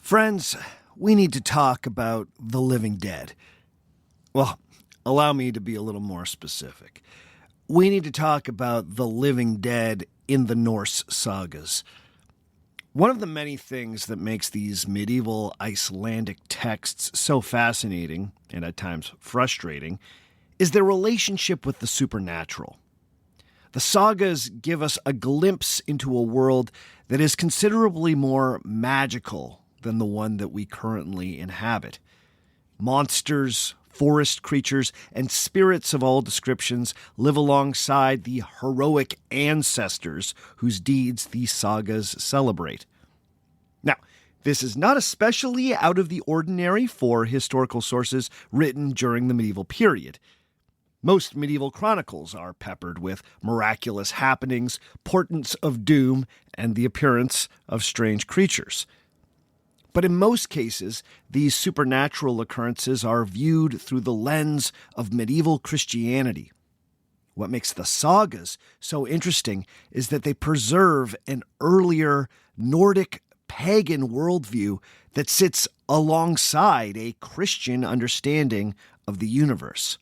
Friends, we need to talk about the living dead. Well, allow me to be a little more specific. We need to talk about the living dead in the Norse sagas. One of the many things that makes these medieval Icelandic texts so fascinating, and at times frustrating, is their relationship with the supernatural. The sagas give us a glimpse into a world that is considerably more magical than the one that we currently inhabit. Monsters, forest creatures, and spirits of all descriptions live alongside the heroic ancestors whose deeds these sagas celebrate. Now, this is not especially out of the ordinary for historical sources written during the medieval period. Most medieval chronicles are peppered with miraculous happenings, portents of doom, and the appearance of strange creatures. But in most cases, these supernatural occurrences are viewed through the lens of medieval Christianity. What makes the sagas so interesting is that they preserve an earlier Nordic pagan worldview that sits alongside a Christian understanding of the universe.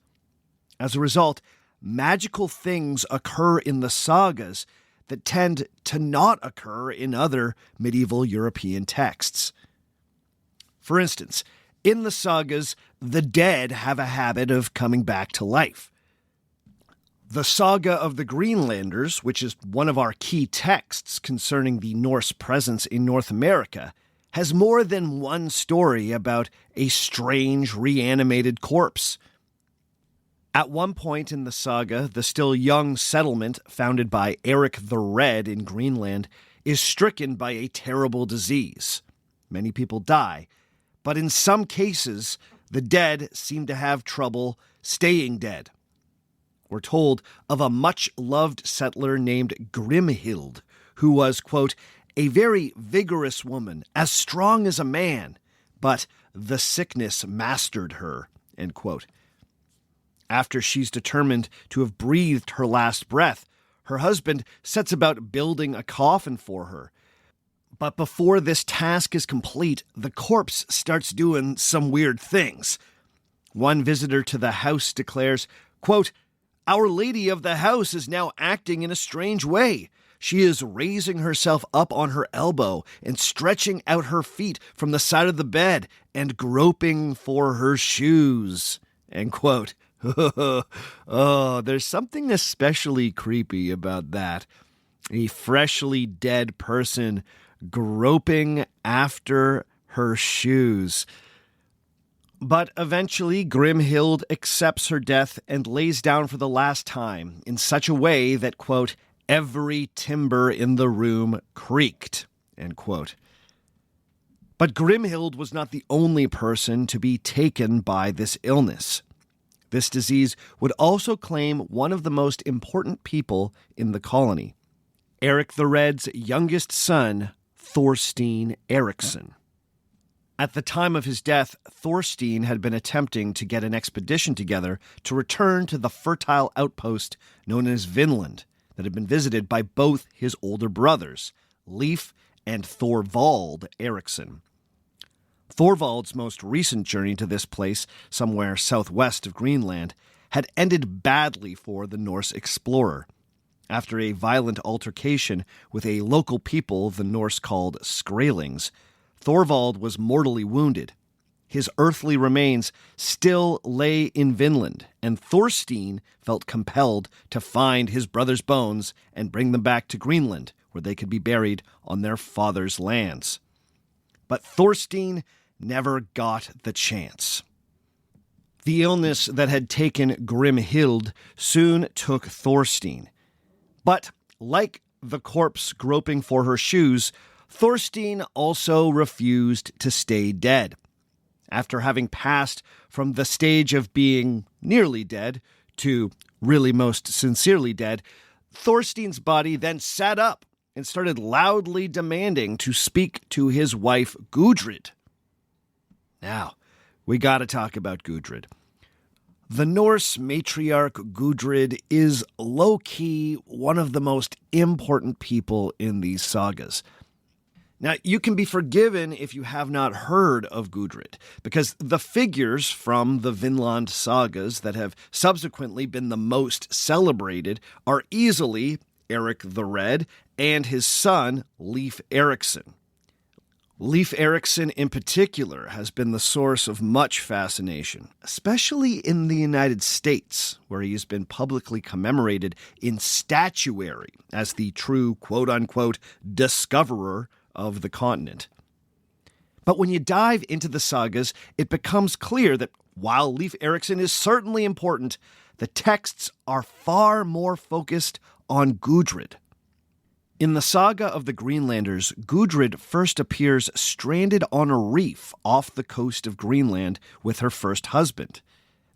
As a result, magical things occur in the sagas that tend to not occur in other medieval European texts. For instance, in the sagas, the dead have a habit of coming back to life. The Saga of the Greenlanders, which is one of our key texts concerning the Norse presence in North America, has more than one story about a strange reanimated corpse. At one point in the saga, the still young settlement founded by Eric the Red in Greenland is stricken by a terrible disease. Many people die, but in some cases, the dead seem to have trouble staying dead. We're told of a much-loved settler named Grimhild, who was, quote, a very vigorous woman, as strong as a man, but the sickness mastered her, end quote. After she's determined to have breathed her last breath, her husband sets about building a coffin for her. But before this task is complete, the corpse starts doing some weird things. One visitor to the house declares, quote, Our Lady of the house is now acting in a strange way. She is raising herself up on her elbow and stretching out her feet from the side of the bed and groping for her shoes, end quote. Oh, there's something especially creepy about that. A freshly dead person groping after her shoes. But eventually, Grimhild accepts her death and lays down for the last time in such a way that, quote, every timber in the room creaked, end quote. But Grimhild was not the only person to be taken by this illness. This disease would also claim one of the most important people in the colony, Eric the Red's youngest son, Thorstein Eriksson. At the time of his death, Thorstein had been attempting to get an expedition together to return to the fertile outpost known as Vinland that had been visited by both his older brothers, Leif and Thorvald Eriksson. Thorvald's most recent journey to this place, somewhere southwest of Greenland, had ended badly for the Norse explorer. After a violent altercation with a local people the Norse called Skraelings, Thorvald was mortally wounded. His earthly remains still lay in Vinland, and Thorstein felt compelled to find his brother's bones and bring them back to Greenland, where they could be buried on their father's lands. But Thorstein never got the chance. The illness that had taken Grimhild soon took Thorstein. But, like the corpse groping for her shoes, Thorstein also refused to stay dead. After having passed from the stage of being nearly dead to really most sincerely dead, Thorstein's body then sat up and started loudly demanding to speak to his wife Gudrid. Now, we gotta talk about Gudrid. The Norse matriarch Gudrid is low-key one of the most important people in these sagas. Now, you can be forgiven if you have not heard of Gudrid, because the figures from the Vinland sagas that have subsequently been the most celebrated are easily Eric the Red and his son, Leif Erikson. Leif Erikson in particular has been the source of much fascination, especially in the United States, where he has been publicly commemorated in statuary as the true quote-unquote discoverer of the continent. But when you dive into the sagas, it becomes clear that while Leif Erikson is certainly important, the texts are far more focused on Gudrid. In the saga of the Greenlanders, Gudrid first appears stranded on a reef off the coast of Greenland with her first husband.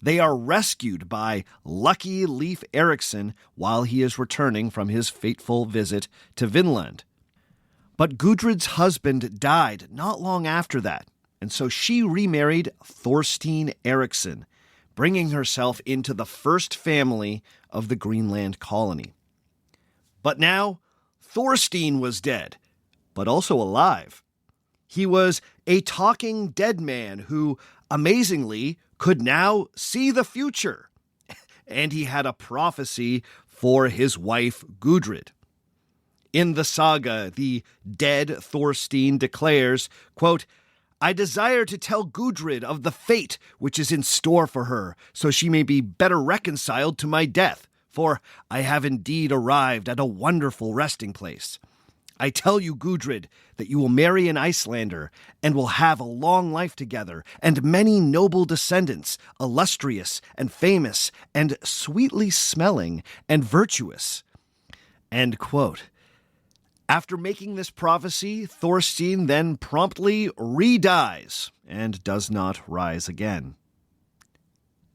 They are rescued by lucky Leif Erikson while he is returning from his fateful visit to Vinland. But Gudrid's husband died not long after that, and so she remarried Thorstein Eriksson, bringing herself into the first family of the Greenland colony. But now, Thorstein was dead, but also alive. He was a talking dead man who, amazingly, could now see the future. And he had a prophecy for his wife Gudrid. In the saga, the dead Thorstein declares, quote, "I desire to tell Gudrid of the fate which is in store for her, so she may be better reconciled to my death, for I have indeed arrived at a wonderful resting place. I tell you, Gudrid, that you will marry an Icelander, and will have a long life together, and many noble descendants, illustrious and famous, and sweetly smelling and virtuous." End quote. After making this prophecy, Thorstein then promptly re-dies and does not rise again.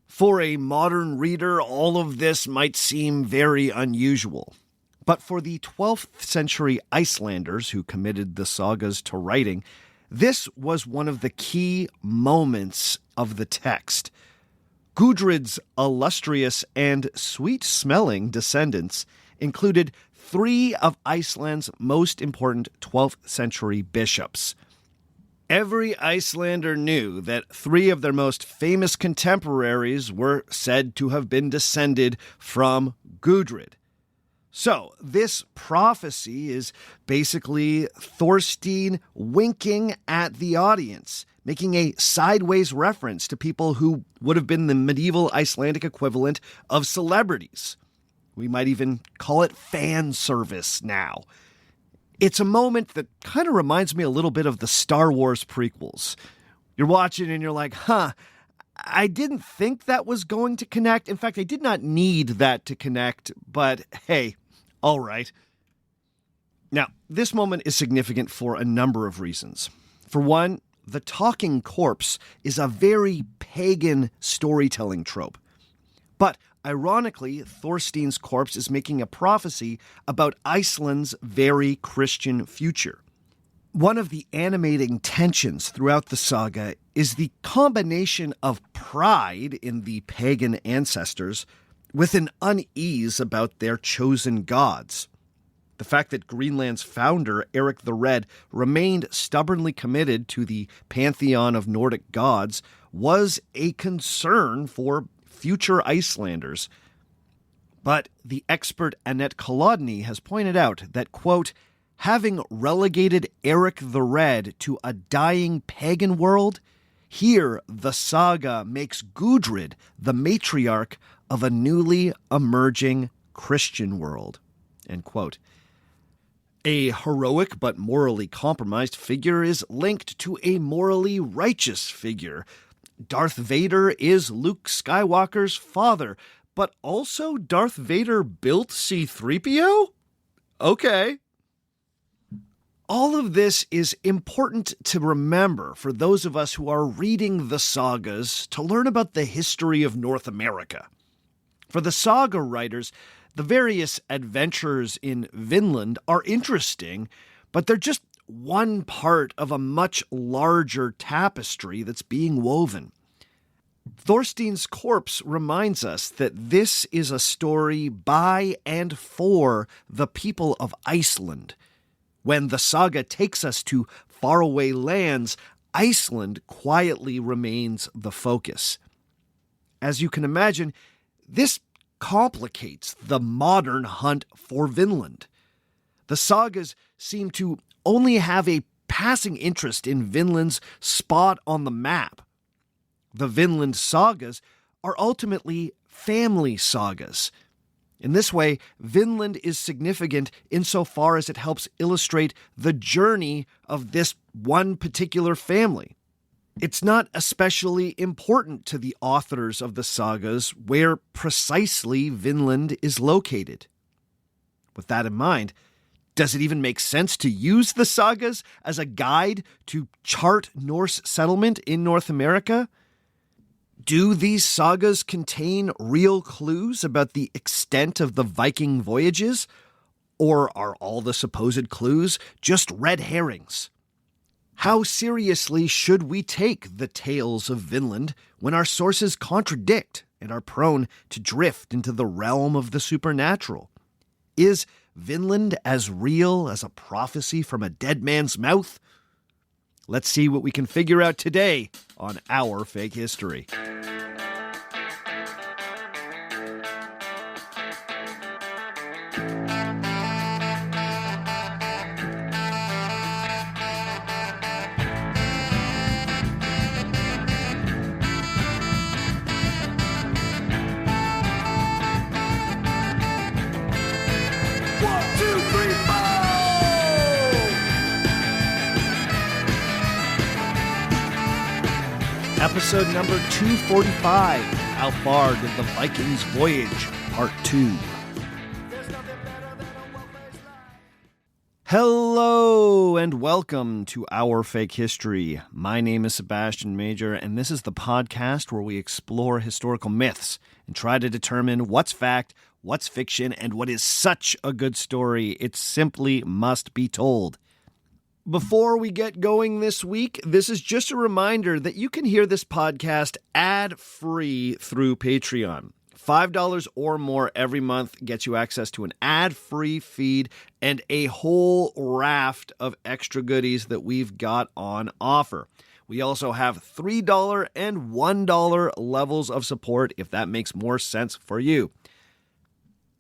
For a modern reader, all of this might seem very unusual. But for the 12th century Icelanders who committed the sagas to writing, this was one of the key moments of the text. Gudrid's illustrious and sweet-smelling descendants included 3 of Iceland's most important 12th century bishops. Every Icelander knew that 3 of their most famous contemporaries were said to have been descended from Gudrid. So, this prophecy is basically Thorstein winking at the audience, making a sideways reference to people who would have been the medieval Icelandic equivalent of celebrities. We might even call it fan service now. It's a moment that kind of reminds me a little bit of the Star Wars prequels. You're watching and you're like, I didn't think that was going to connect. In fact, I did not need that to connect, but hey, all right. Now, this moment is significant for a number of reasons. For one, the talking corpse is a very pagan storytelling trope. But ironically, Thorstein's corpse is making a prophecy about Iceland's very Christian future. One of the animating tensions throughout the saga is the combination of pride in the pagan ancestors with an unease about their chosen gods. The fact that Greenland's founder, Eric the Red, remained stubbornly committed to the pantheon of Nordic gods was a concern for future Icelanders. But the expert Annette Kolodny has pointed out that, quote, "Having relegated Eric the Red to a dying pagan world, here the saga makes Gudrid the matriarch of a newly emerging Christian world." End quote. A heroic but morally compromised figure is linked to a morally righteous figure. Darth Vader is Luke Skywalker's father, but also Darth Vader built C-3PO? Okay. All of this is important to remember for those of us who are reading the sagas to learn about the history of North America. For the saga writers, the various adventures in Vinland are interesting, but they're just one part of a much larger tapestry that's being woven. Thorstein's corpse reminds us that this is a story by and for the people of Iceland. When the saga takes us to faraway lands, Iceland quietly remains the focus. As you can imagine, this complicates the modern hunt for Vinland. The sagas seem to only have a passing interest in Vinland's spot on the map. The Vinland sagas are ultimately family sagas. In this way, Vinland is significant insofar as it helps illustrate the journey of this one particular family. It's not especially important to the authors of the sagas where precisely Vinland is located. With that in mind, does it even make sense to use the sagas as a guide to chart Norse settlement in North America? Do these sagas contain real clues about the extent of the Viking voyages? Or are all the supposed clues just red herrings? How seriously should we take the tales of Vinland when our sources contradict and are prone to drift into the realm of the supernatural? Is Vinland as real as a prophecy from a dead man's mouth? Let's see what we can figure out today on Our Fake History. Episode number 245, How Far Did the Vikings Voyage, Part 2. Hello and welcome to Our Fake History. My name is Sebastian Major, and this is the podcast where we explore historical myths and try to determine what's fact, what's fiction, and what is such a good story it simply must be told. Before we get going this week, this is just a reminder that you can hear this podcast ad-free through Patreon. $5 or more every month gets you access to an ad-free feed and a whole raft of extra goodies that we've got on offer. We also have $3 and $1 levels of support if that makes more sense for you.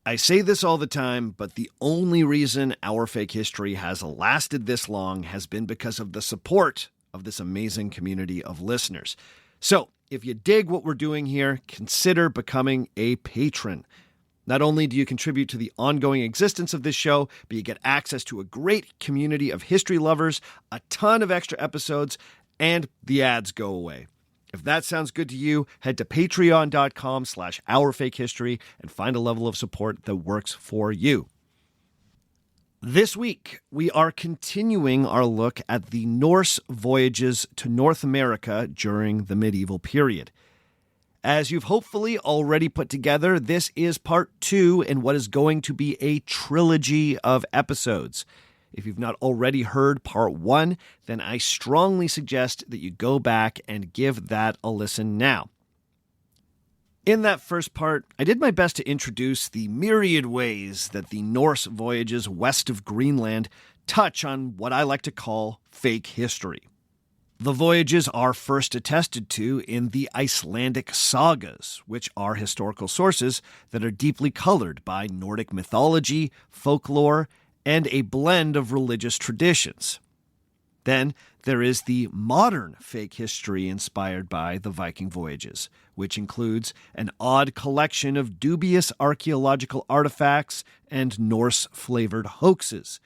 I say this all the time, but the only reason Our Fake History has lasted this long has been because of the support of this amazing community of listeners. So, if you dig what we're doing here, consider becoming a patron. Not only do you contribute to the ongoing existence of this show, but you get access to a great community of history lovers, a ton of extra episodes, and the ads go away. If that sounds good to you, head to patreon.com/OurFakeHistory and find a level of support that works for you. This week, we are continuing our look at the Norse voyages to North America during the medieval period. As you've hopefully already put together, this is part 2 in what is going to be a trilogy of episodes. If you've not already heard part 1, then I strongly suggest that you go back and give that a listen now. In that first part, I did my best to introduce the myriad ways that the Norse voyages west of Greenland touch on what I like to call fake history. The voyages are first attested to in the Icelandic Sagas, which are historical sources that are deeply colored by Nordic mythology, folklore, and a blend of religious traditions. Then there is the modern fake history inspired by the Viking voyages, which includes an odd collection of dubious archaeological artifacts and Norse-flavored hoaxes.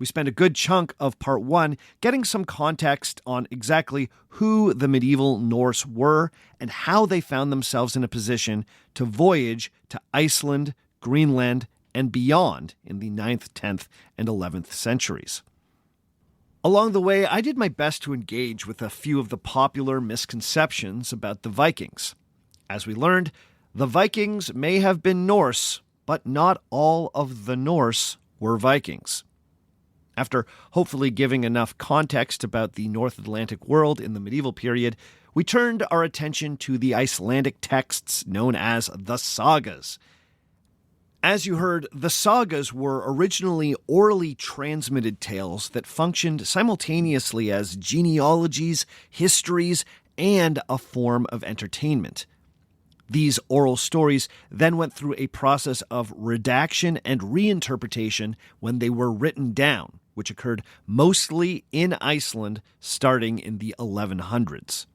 We spent a good chunk of part 1 getting some context on exactly who the medieval Norse were and how they found themselves in a position to voyage to Iceland, Greenland, and beyond in the 9th, 10th, and 11th centuries. Along the way, I did my best to engage with a few of the popular misconceptions about the Vikings. As we learned, the Vikings may have been Norse, but not all of the Norse were Vikings. After hopefully giving enough context about the North Atlantic world in the medieval period, we turned our attention to the Icelandic texts known as the Sagas. As you heard, the sagas were originally orally transmitted tales that functioned simultaneously as genealogies, histories, and a form of entertainment. These oral stories then went through a process of redaction and reinterpretation when they were written down, which occurred mostly in Iceland starting in the 1100s.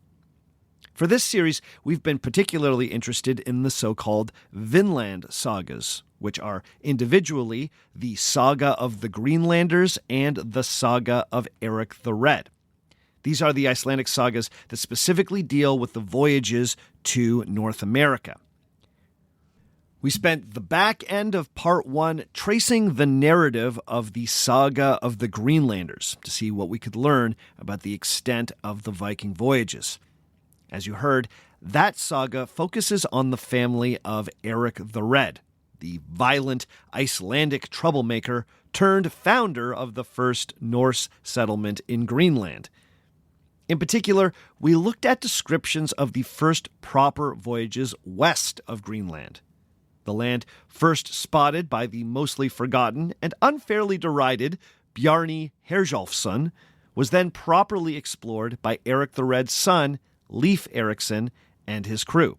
For this series, we've been particularly interested in the so-called Vinland sagas, which are individually the Saga of the Greenlanders and the Saga of Eric the Red. These are the Icelandic sagas that specifically deal with the voyages to North America. We spent the back end of part 1 tracing the narrative of the Saga of the Greenlanders to see what we could learn about the extent of the Viking voyages. As you heard, that saga focuses on the family of Eric the Red, the violent Icelandic troublemaker turned founder of the first Norse settlement in Greenland. In particular, we looked at descriptions of the first proper voyages west of Greenland. The land first spotted by the mostly forgotten and unfairly derided Bjarni Herjolfsson was then properly explored by Eric the Red's son, Leif Erikson, and his crew.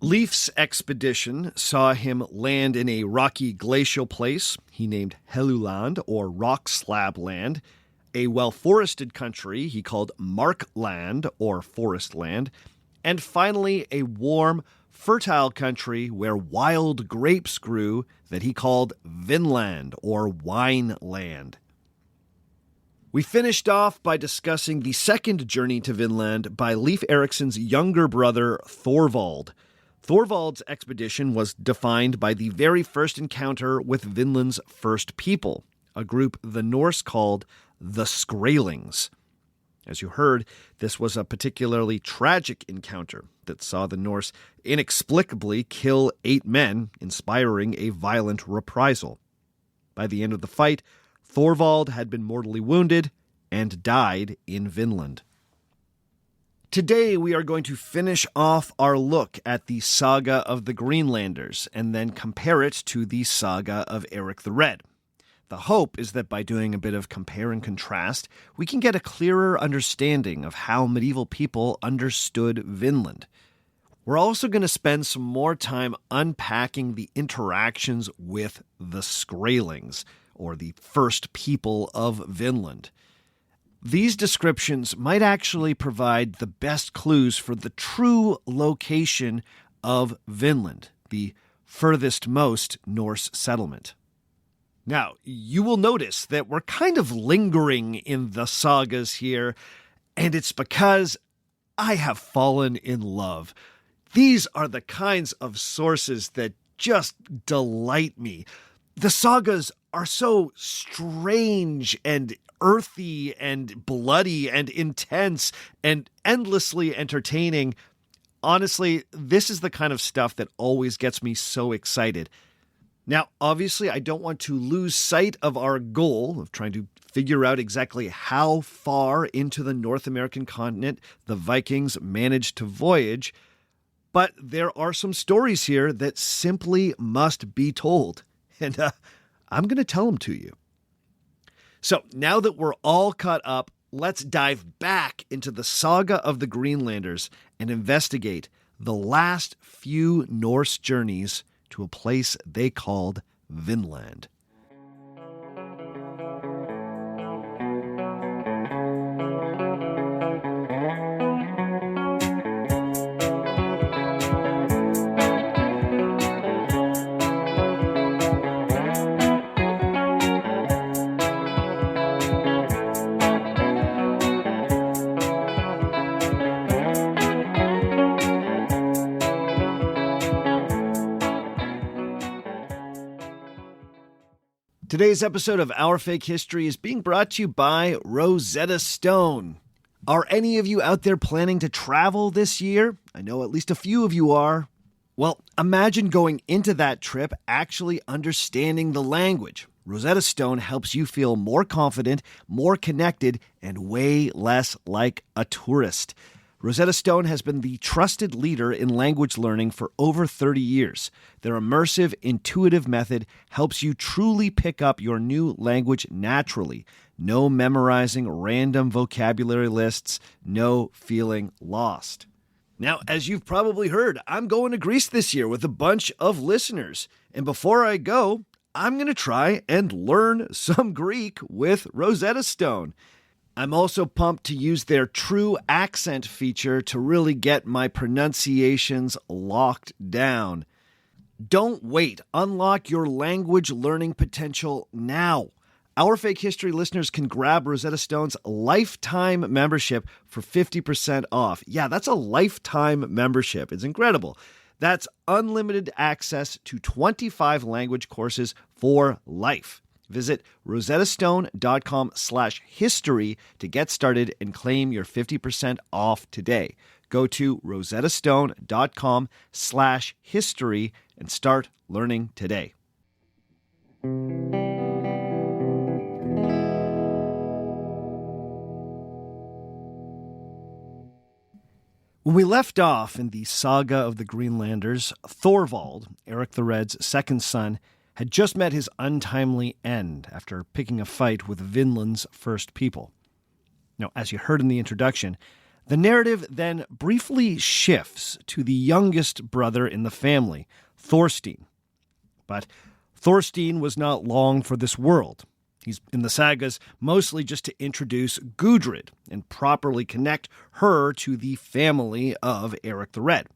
Leif's expedition saw him land in a rocky glacial place he named Helluland, or Rock Slab Land, a well-forested country he called Markland, or Forest Land, and finally a warm, fertile country where wild grapes grew that he called Vinland, or Wine Land. We finished off by discussing the second journey to Vinland by Leif Erikson's younger brother, Thorvald. Thorvald's expedition was defined by the very first encounter with Vinland's first people, a group the Norse called the Skraelings. As you heard, this was a particularly tragic encounter that saw the Norse inexplicably kill 8 men, inspiring a violent reprisal. By the end of the fight, Thorvald had been mortally wounded and died in Vinland. Today we are going to finish off our look at the Saga of the Greenlanders and then compare it to the Saga of Eric the Red. The hope is that by doing a bit of compare and contrast, we can get a clearer understanding of how medieval people understood Vinland. We're also going to spend some more time unpacking the interactions with the Skraelings, or the first people of Vinland. These descriptions might actually provide the best clues for the true location of Vinland, the furthest most Norse settlement. Now, you will notice that we're kind of lingering in the sagas here, and it's because I have fallen in love. These are the kinds of sources that just delight me. The sagas are so strange and earthy and bloody and intense and endlessly entertaining. Honestly, this is the kind of stuff that always gets me so excited. Now, obviously, I don't want to lose sight of our goal of trying to figure out exactly how far into the North American continent the Vikings managed to voyage, but there are some stories here that simply must be told, and I'm going to tell them to you. So now that we're all caught up, let's dive back into the Saga of the Greenlanders and investigate the last few Norse journeys to a place they called Vinland. Today's episode of Our Fake History is being brought to you by Rosetta Stone. Are any of you out there planning to travel this year? I know at least a few of you are. Well, imagine going into that trip actually understanding the language. Rosetta Stone helps you feel more confident, more connected, and way less like a tourist. Rosetta Stone has been the trusted leader in language learning for over 30 years. Their immersive, intuitive method helps you truly pick up your new language naturally. No memorizing random vocabulary lists, no feeling lost. Now, as you've probably heard, I'm going to Greece this year with a bunch of listeners. And before I go, I'm going to try and learn some Greek with Rosetta Stone. I'm also pumped to use their true accent feature to really get my pronunciations locked down. Don't wait. Unlock your language learning potential now. Our Fake History listeners can grab Rosetta Stone's lifetime membership for 50% off. Yeah, that's a lifetime membership. It's incredible. That's unlimited access to 25 language courses for life. Visit rosettastone.com/history to get started and claim your 50% off today. Go to rosettastone.com/history and start learning today. When we left off in the saga of the Greenlanders, Thorvald, Eric the Red's second son, had just met his untimely end after picking a fight with Vinland's first people. Now, as you heard in the introduction, the narrative then briefly shifts to the youngest brother in the family, Thorstein. But Thorstein was not long for this world. He's in the sagas mostly just to introduce Gudrid and properly connect her to the family of Eric the Red.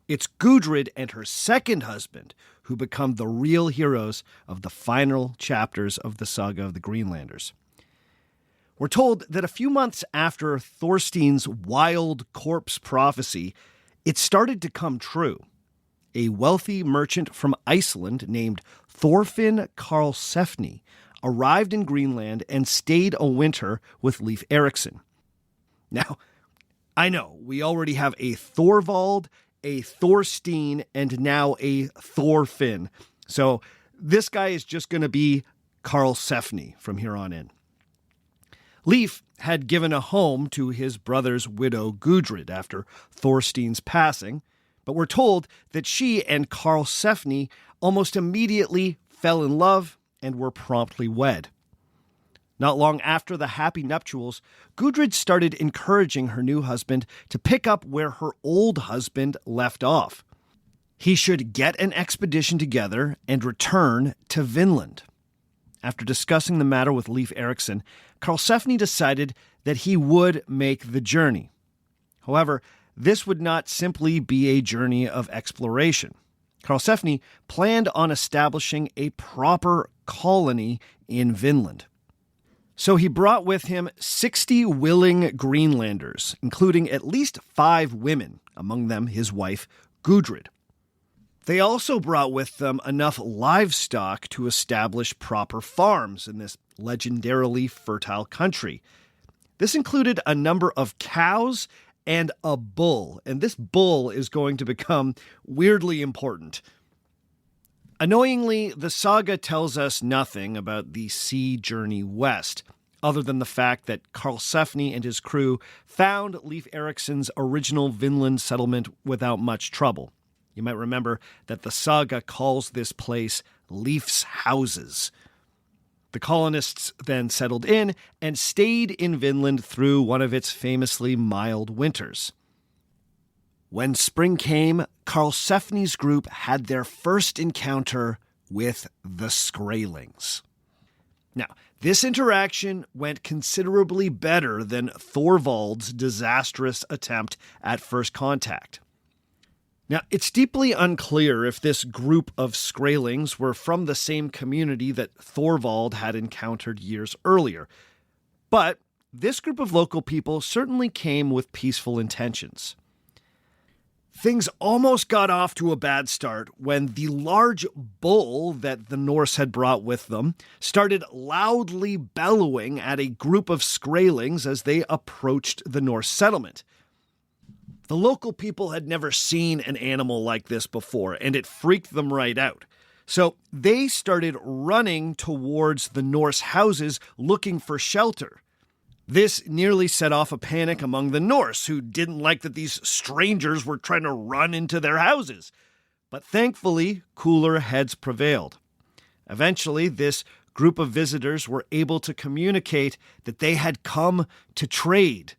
It's Gudrid and her second husband who become the real heroes of the final chapters of the saga of the Greenlanders. We're told that a few months after Thorstein's wild corpse prophecy, it started to come true. A wealthy merchant from Iceland named Thorfinn Karlsefni arrived in Greenland and stayed a winter with Leif Erikson. Now, I know we already have a Thorvald, a Thorstein, and now a Thorfinn. So this guy is just going to be Karlsefni from here on in. Leif had given a home to his brother's widow Gudrid after Thorstein's passing, but we're told that she and Karlsefni almost immediately fell in love and were promptly wed. Not long after the happy nuptials, Gudrid started encouraging her new husband to pick up where her old husband left off. He should get an expedition together and return to Vinland. After discussing the matter with Leif Erikson, Karlsefni decided that he would make the journey. However, this would not simply be a journey of exploration. Karlsefni planned on establishing a proper colony in Vinland. So he brought with him 60 willing Greenlanders, including at least 5 women, among them his wife Gudrid. They also brought with them enough livestock to establish proper farms in this legendarily fertile country. This included a number of cows and a bull, and this bull is going to become weirdly important. Annoyingly, the saga tells us nothing about the sea journey west, other than the fact that Karlsefni and his crew found Leif Erikson's original Vinland settlement without much trouble. You might remember that the saga calls this place Leif's Houses. The colonists then settled in and stayed in Vinland through one of its famously mild winters. When spring came, Karlsefni's group had their first encounter with the Skraelings. Now, this interaction went considerably better than Thorvald's disastrous attempt at first contact. Now, it's deeply unclear if this group of Skraelings were from the same community that Thorvald had encountered years earlier, but this group of local people certainly came with peaceful intentions. Things almost got off to a bad start when the large bull that the Norse had brought with them started loudly bellowing at a group of Skraelings as they approached the Norse settlement. The local people had never seen an animal like this before, and it freaked them right out. So they started running towards the Norse houses looking for shelter. This nearly set off a panic among the Norse, who didn't like that these strangers were trying to run into their houses. But thankfully, cooler heads prevailed. Eventually, this group of visitors were able to communicate that they had come to trade.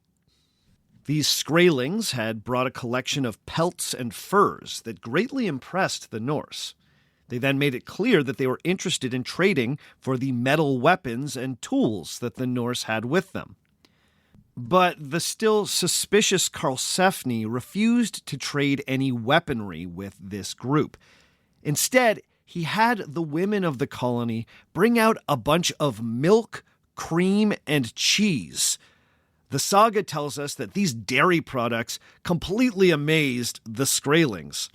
These Skraelings had brought a collection of pelts and furs that greatly impressed the Norse. They then made it clear that they were interested in trading for the metal weapons and tools that the Norse had with them. But the still suspicious Karlsefni refused to trade any weaponry with this group. Instead, he had the women of the colony bring out a bunch of milk, cream, and cheese. The saga tells us that these dairy products completely amazed the Skraelings.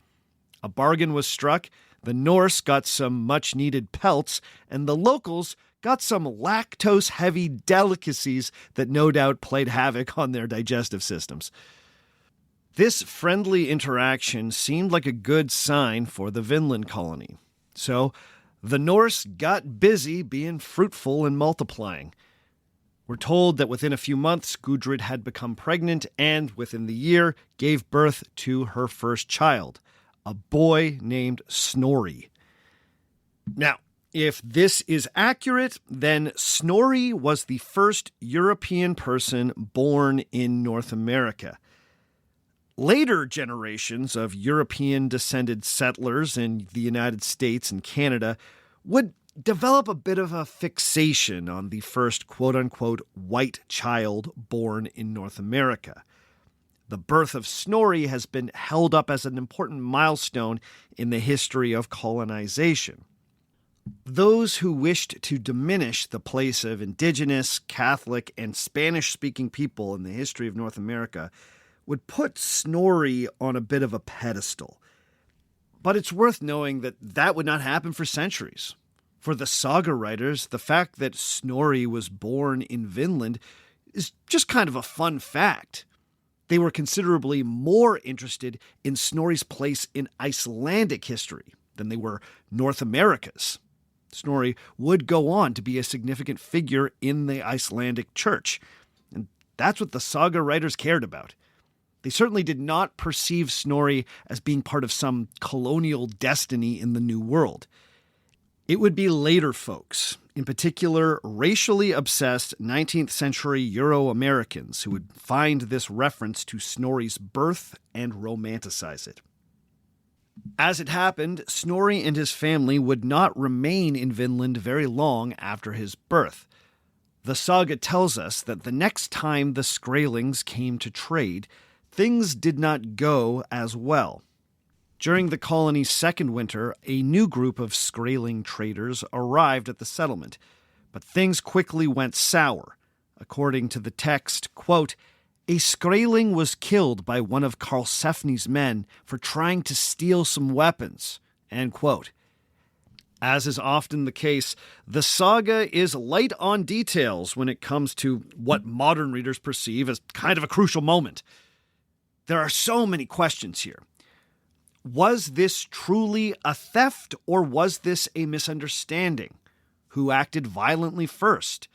A bargain was struck. The Norse got some much-needed pelts, and the locals got some lactose-heavy delicacies that no doubt played havoc on their digestive systems. This friendly interaction seemed like a good sign for the Vinland colony. So the Norse got busy being fruitful and multiplying. We're told that within a few months, Gudrid had become pregnant and, within the year, gave birth to her first child, a boy named Snorri. Now, if this is accurate, then Snorri was the first European person born in North America. Later generations of European-descended settlers in the United States and Canada would develop a bit of a fixation on the first quote-unquote white child born in North America. The birth of Snorri has been held up as an important milestone in the history of colonization. Those who wished to diminish the place of indigenous, Catholic, and Spanish-speaking people in the history of North America would put Snorri on a bit of a pedestal. But it's worth knowing that that would not happen for centuries. For the saga writers, the fact that Snorri was born in Vinland is just kind of a fun fact. They were considerably more interested in Snorri's place in Icelandic history than they were North America's. Snorri would go on to be a significant figure in the Icelandic church, and that's what the saga writers cared about. They certainly did not perceive Snorri as being part of some colonial destiny in the New World. It would be later folks, in particular racially obsessed 19th century Euro-Americans, who would find this reference to Snorri's birth and romanticize it. As it happened, Snorri and his family would not remain in Vinland very long after his birth. The saga tells us that the next time the Skraelings came to trade, things did not go as well. During the colony's second winter, a new group of Skraeling traders arrived at the settlement, but things quickly went sour. According to the text, quote, "A Skraeling was killed by one of Karlsefni's men for trying to steal some weapons," end quote. As is often the case, the saga is light on details when it comes to what modern readers perceive as kind of a crucial moment. There are so many questions here. Was this truly a theft, or was this a misunderstanding? Who acted violently first?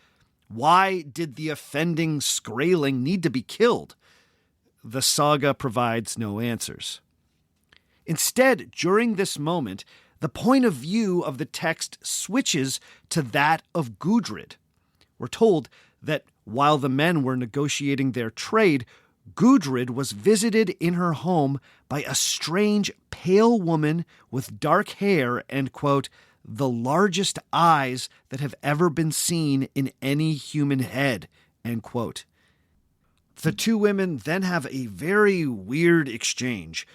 Why did the offending Skraeling need to be killed? The saga provides no answers. Instead, during this moment, the point of view of the text switches to that of Gudrid. We're told that while the men were negotiating their trade, Gudrid was visited in her home by a strange, pale woman with dark hair and, quote, "the largest eyes that have ever been seen in any human head," end quote. The two women then have a very weird exchange.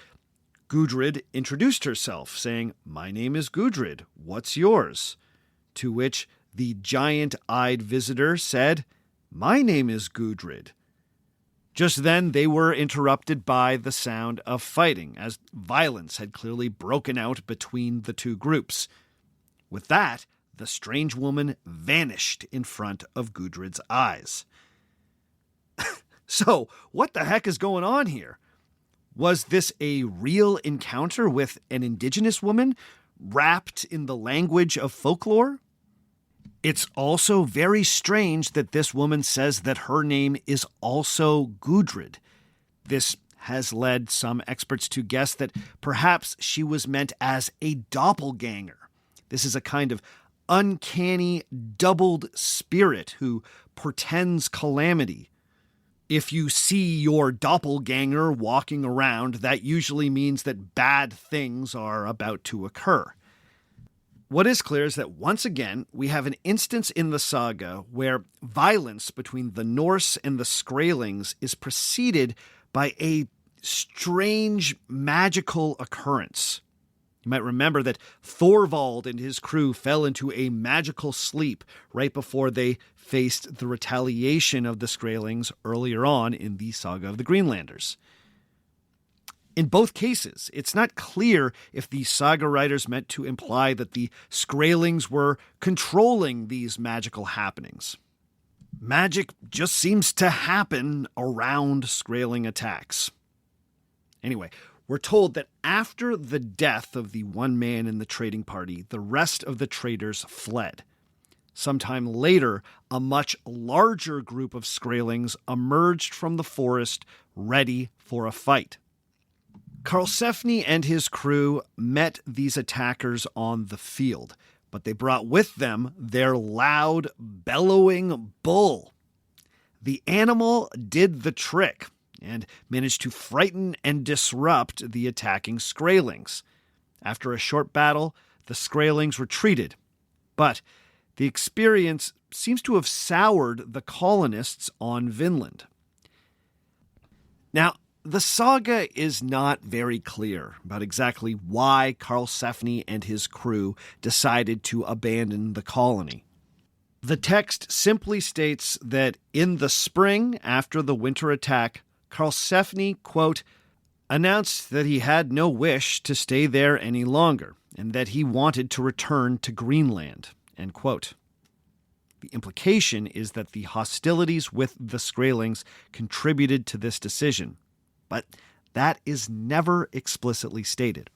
Gudrid introduced herself, saying, "My name is Gudrid. What's yours?" To which the giant-eyed visitor said, "My name is Gudrid." Just then, they were interrupted by the sound of fighting, as violence had clearly broken out between the two groups. With that, the strange woman vanished in front of Gudrid's eyes. So, what the heck is going on here? Was this a real encounter with an indigenous woman, wrapped in the language of folklore? It's also very strange that this woman says that her name is also Gudrid. This has led some experts to guess that perhaps she was meant as a doppelganger. This is a kind of uncanny, doubled spirit who portends calamity. If you see your doppelganger walking around, that usually means that bad things are about to occur. What is clear is that once again, we have an instance in the saga where violence between the Norse and the Skraelings is preceded by a strange magical occurrence. You might remember that Thorvald and his crew fell into a magical sleep right before they faced the retaliation of the Skraelings earlier on in the saga of the Greenlanders. In both cases, it's not clear if the saga writers meant to imply that the Skraelings were controlling these magical happenings. Magic just seems to happen around Skraeling attacks. Anyway, we're told that after the death of the one man in the trading party, the rest of the traders fled. Sometime later, a much larger group of Skraelings emerged from the forest, ready for a fight. Karlsefni and his crew met these attackers on the field, but they brought with them their loud, bellowing bull. The animal did the trick and managed to frighten and disrupt the attacking Skraelings. After a short battle, the Skraelings retreated, but the experience seems to have soured the colonists on Vinland. Now, the saga is not very clear about exactly why Karlsefni and his crew decided to abandon the colony. The text simply states that in the spring after the winter attack, Karlsefni, quote, announced that he had no wish to stay there any longer and that he wanted to return to Greenland, end quote. The implication is that the hostilities with the Skraelings contributed to this decision, but that is never explicitly stated.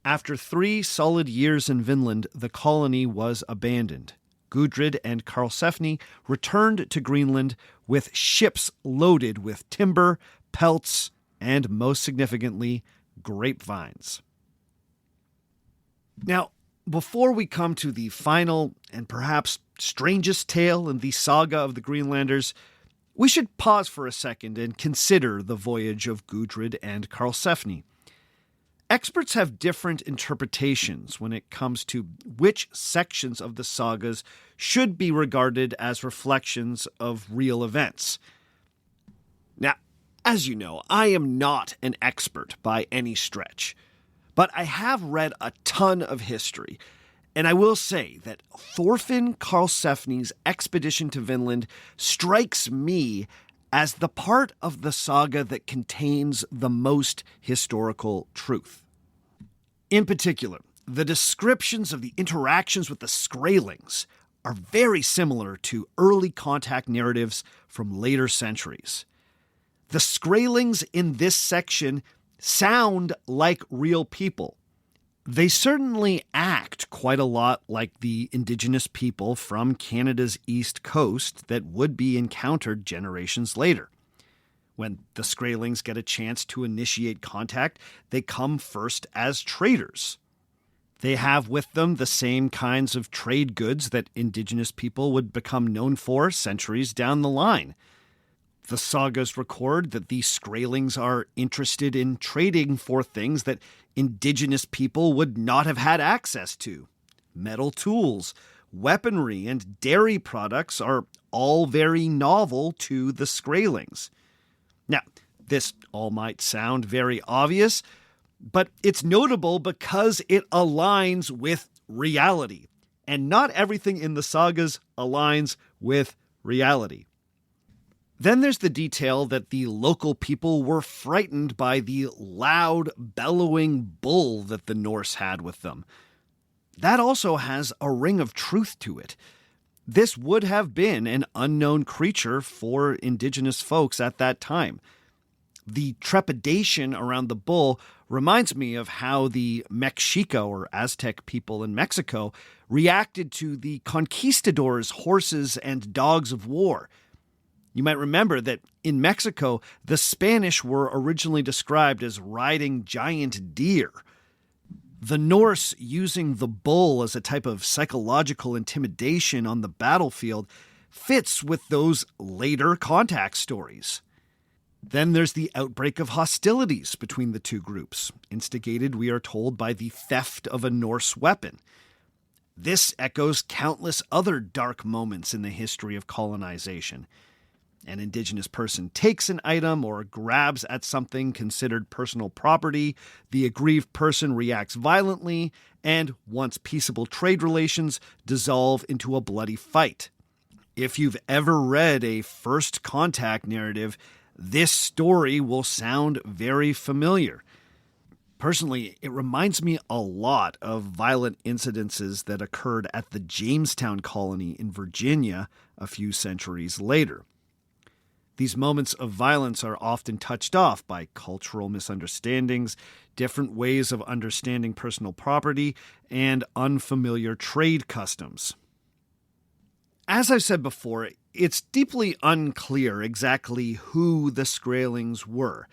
After 3 solid years in Vinland, the colony was abandoned. Gudrid and Karlsefni returned to Greenland with ships loaded with timber, pelts, and most significantly, grapevines. Now, before we come to the final and perhaps strangest tale in the saga of the Greenlanders, we should pause for a second and consider the voyage of Gudrid and Karlsefni. Experts have different interpretations when it comes to which sections of the sagas should be regarded as reflections of real events. Now, as you know, I am not an expert by any stretch, but I have read a ton of history, and I will say that Thorfinn Karlsefni's expedition to Vinland strikes me as the part of the saga that contains the most historical truth. In particular, the descriptions of the interactions with the Skraelings are very similar to early contact narratives from later centuries. The Skraelings in this section sound like real people. They certainly act quite a lot like the indigenous people from Canada's east coast that would be encountered generations later. When the Skraelings get a chance to initiate contact, they come first as traders. They have with them the same kinds of trade goods that indigenous people would become known for centuries down the line. The sagas record that the Skraelings are interested in trading for things that indigenous people would not have had access to. Metal tools, weaponry, and dairy products are all very novel to the Skraelings. Now, this all might sound very obvious, but it's notable because it aligns with reality, and not everything in the sagas aligns with reality. Then there's the detail that the local people were frightened by the loud, bellowing bull that the Norse had with them. That also has a ring of truth to it. This would have been an unknown creature for indigenous folks at that time. The trepidation around the bull reminds me of how the Mexica or Aztec people in Mexico reacted to the conquistadors' horses and dogs of war. You might remember that in Mexico, the Spanish were originally described as riding giant deer. The Norse using the bull as a type of psychological intimidation on the battlefield fits with those later contact stories. Then there's the outbreak of hostilities between the two groups, instigated, we are told, by the theft of a Norse weapon. This echoes countless other dark moments in the history of colonization. An indigenous person takes an item or grabs at something considered personal property, the aggrieved person reacts violently, and once peaceable trade relations dissolve into a bloody fight. If you've ever read a first contact narrative, this story will sound very familiar. Personally, it reminds me a lot of violent incidences that occurred at the Jamestown colony in Virginia a few centuries later. These moments of violence are often touched off by cultural misunderstandings, different ways of understanding personal property, and unfamiliar trade customs. As I've said before, it's deeply unclear exactly who the Skraelings were,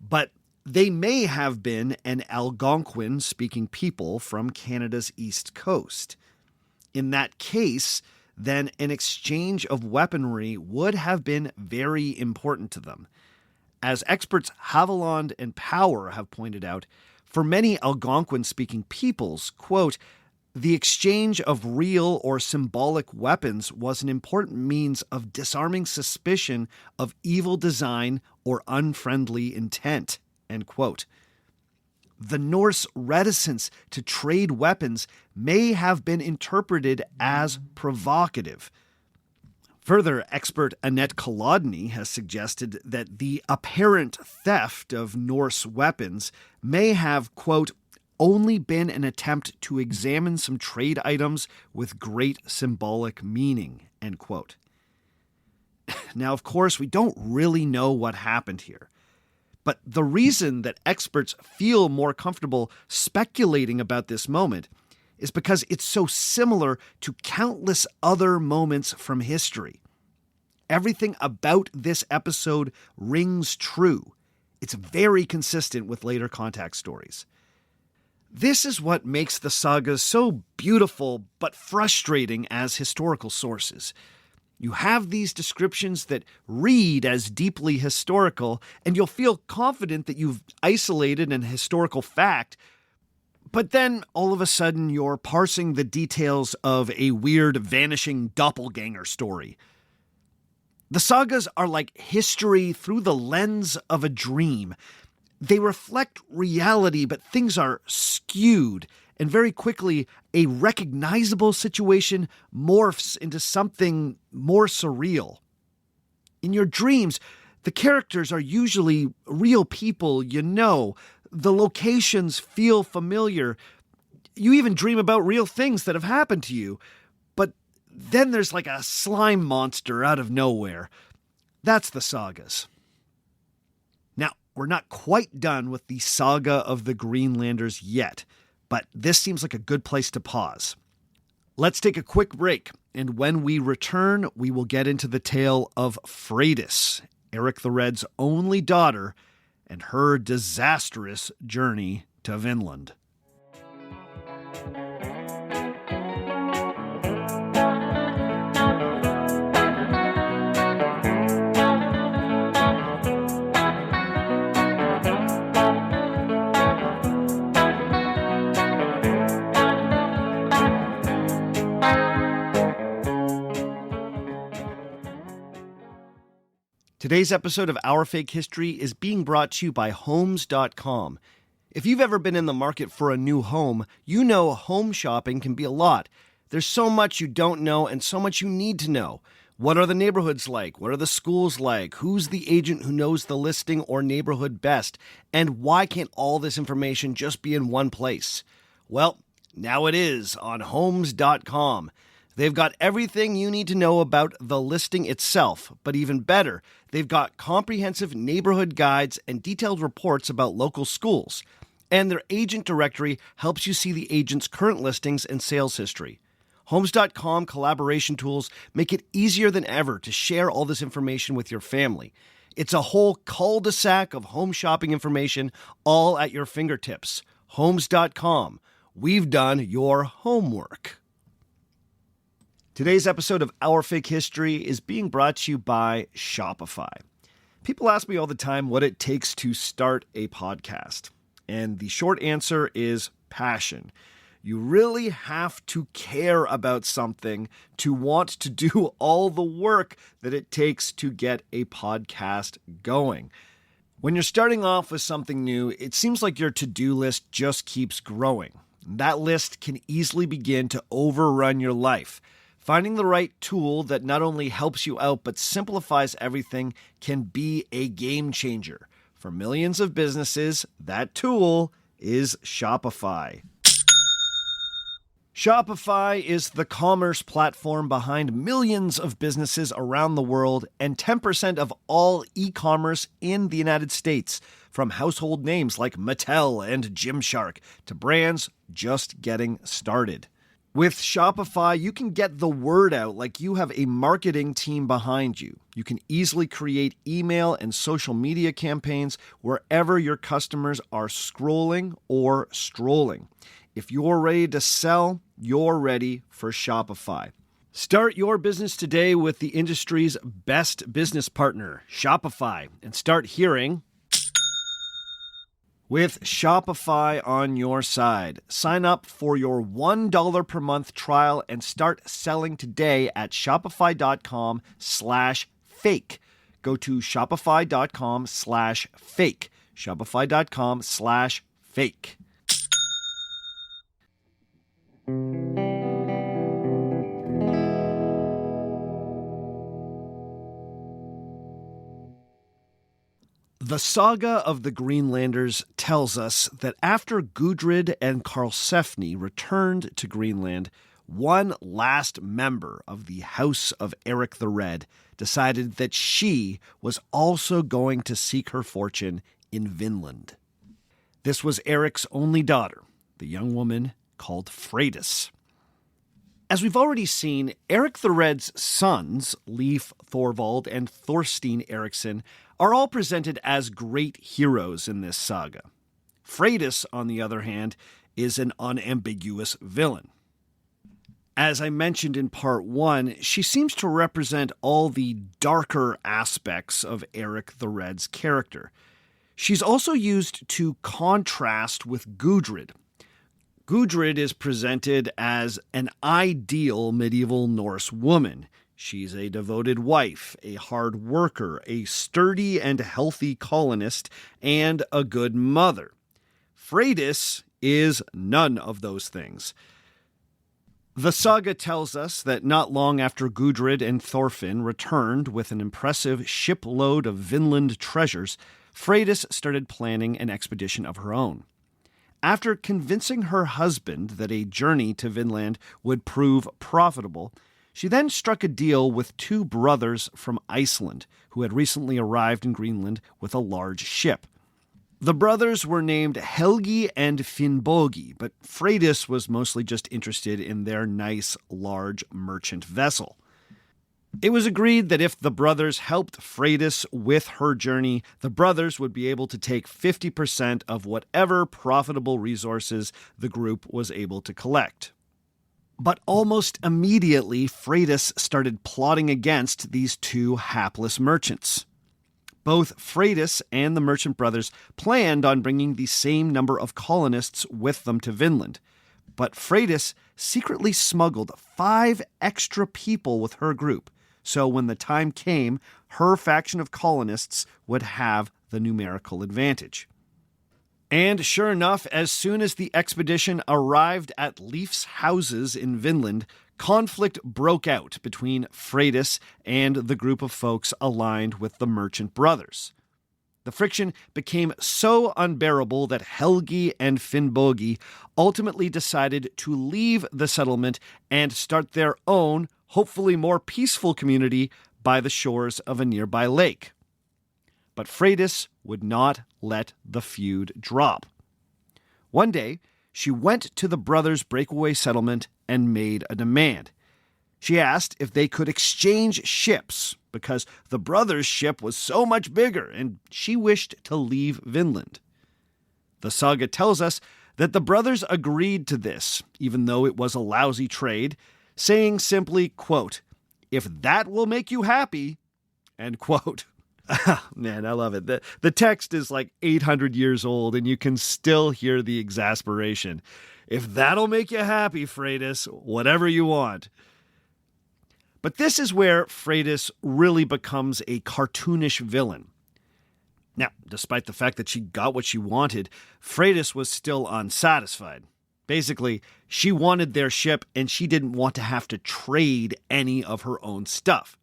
but they may have been an Algonquin-speaking people from Canada's east coast. In that case, then an exchange of weaponry would have been very important to them. As experts Haviland and Power have pointed out, for many Algonquin-speaking peoples, quote, the exchange of real or symbolic weapons was an important means of disarming suspicion of evil design or unfriendly intent, end quote. The Norse reticence to trade weapons may have been interpreted as provocative. Further, expert Annette Kolodny has suggested that the apparent theft of Norse weapons may have, quote, only been an attempt to examine some trade items with great symbolic meaning, end quote. Now, of course, we don't really know what happened here. But the reason that experts feel more comfortable speculating about this moment is because it's so similar to countless other moments from history. Everything about this episode rings true. It's very consistent with later contact stories. This is what makes the sagas so beautiful but frustrating as historical sources. You have these descriptions that read as deeply historical, and you'll feel confident that you've isolated an historical fact, but then all of a sudden you're parsing the details of a weird vanishing doppelganger story. The sagas are like history through the lens of a dream. They reflect reality, but things are skewed, and very quickly, a recognizable situation morphs into something more surreal. In your dreams, the characters are usually real people you know. The locations feel familiar. You even dream about real things that have happened to you. But then there's like a slime monster out of nowhere. That's the sagas. Now, we're not quite done with the saga of the Greenlanders yet, but this seems like a good place to pause. Let's take a quick break, and when we return, we will get into the tale of Freydis, Eric the Red's only daughter, and her disastrous journey to Vinland. Today's episode of Our Fake History is being brought to you by Homes.com. If you've ever been in the market for a new home, you know home shopping can be a lot. There's so much you don't know and so much you need to know. What are the neighborhoods like? What are the schools like? Who's the agent who knows the listing or neighborhood best? And why can't all this information just be in one place? Well, now it is on Homes.com. They've got everything you need to know about the listing itself, but even better, they've got comprehensive neighborhood guides and detailed reports about local schools. And their agent directory helps you see the agent's current listings and sales history. Homes.com collaboration tools make it easier than ever to share all this information with your family. It's a whole cul-de-sac of home shopping information all at your fingertips. Homes.com. We've done your homework. Today's episode of Our Fake History is being brought to you by Shopify. People ask me all the time what it takes to start a podcast. And the short answer is passion. You really have to care about something to want to do all the work that it takes to get a podcast going. When you're starting off with something new, it seems like your to-do list just keeps growing. That list can easily begin to overrun your life. Finding the right tool that not only helps you out but simplifies everything can be a game changer. For millions of businesses, that tool is Shopify. Shopify is the commerce platform behind millions of businesses around the world and 10% of all e-commerce in the United States, from household names like Mattel and Gymshark to brands just getting started. With Shopify, you can get the word out like you have a marketing team behind you. You can easily create email and social media campaigns wherever your customers are scrolling or strolling. If you're ready to sell, you're ready for Shopify. Start your business today with the industry's best business partner, Shopify, and start hearing with Shopify on your side. Sign up for your $1 per month trial and start selling today at shopify.com/fake. Go to shopify.com/fake. Shopify.com/fake. The saga of the Greenlanders tells us that after Gudrid and Karlsefni returned to Greenland, one last member of the House of Eric the Red decided that she was also going to seek her fortune in Vinland. This was Eric's only daughter, the young woman called Freydis. As we've already seen, Eric the Red's sons, Leif, Thorvald, and Thorstein Eriksson, are all presented as great heroes in this saga. Freydis, on the other hand, is an unambiguous villain. As I mentioned in part 1, she seems to represent all the darker aspects of Eric the Red's character. She's also used to contrast with Gudrid. Gudrid is presented as an ideal medieval Norse woman. She's a devoted wife, a hard worker, a sturdy and healthy colonist, and a good mother. Freydis is none of those things. The saga tells us that not long after Gudrid and Thorfinn returned with an impressive shipload of Vinland treasures, Freydis started planning an expedition of her own. After convincing her husband that a journey to Vinland would prove profitable, she then struck a deal with two brothers from Iceland who had recently arrived in Greenland with a large ship. The brothers were named Helgi and Finnbogi, but Freydis was mostly just interested in their nice, large merchant vessel. It was agreed that if the brothers helped Freydis with her journey, the brothers would be able to take 50% of whatever profitable resources the group was able to collect. But almost immediately, Freydis started plotting against these two hapless merchants. Both Freydis and the merchant brothers planned on bringing the same number of colonists with them to Vinland. But Freydis secretly smuggled 5 extra people with her group, so when the time came, her faction of colonists would have the numerical advantage. And sure enough, as soon as the expedition arrived at Leif's houses in Vinland, conflict broke out between Freydis and the group of folks aligned with the merchant brothers. The friction became so unbearable that Helgi and Finnbogi ultimately decided to leave the settlement and start their own, hopefully more peaceful community by the shores of a nearby lake. But Freydis would not let the feud drop. One day, she went to the brothers' breakaway settlement and made a demand. She asked if they could exchange ships because the brothers' ship was so much bigger and she wished to leave Vinland. The saga tells us that the brothers agreed to this, even though it was a lousy trade, saying simply, quote, "If that will make you happy," end quote. Man, I love it. The text is like 800 years old, and you can still hear the exasperation. If that'll make you happy, Freydis, whatever you want. But this is where Freydis really becomes a cartoonish villain. Now, despite the fact that she got what she wanted, Freydis was still unsatisfied. Basically, she wanted their ship, and she didn't want to have to trade any of her own stuff.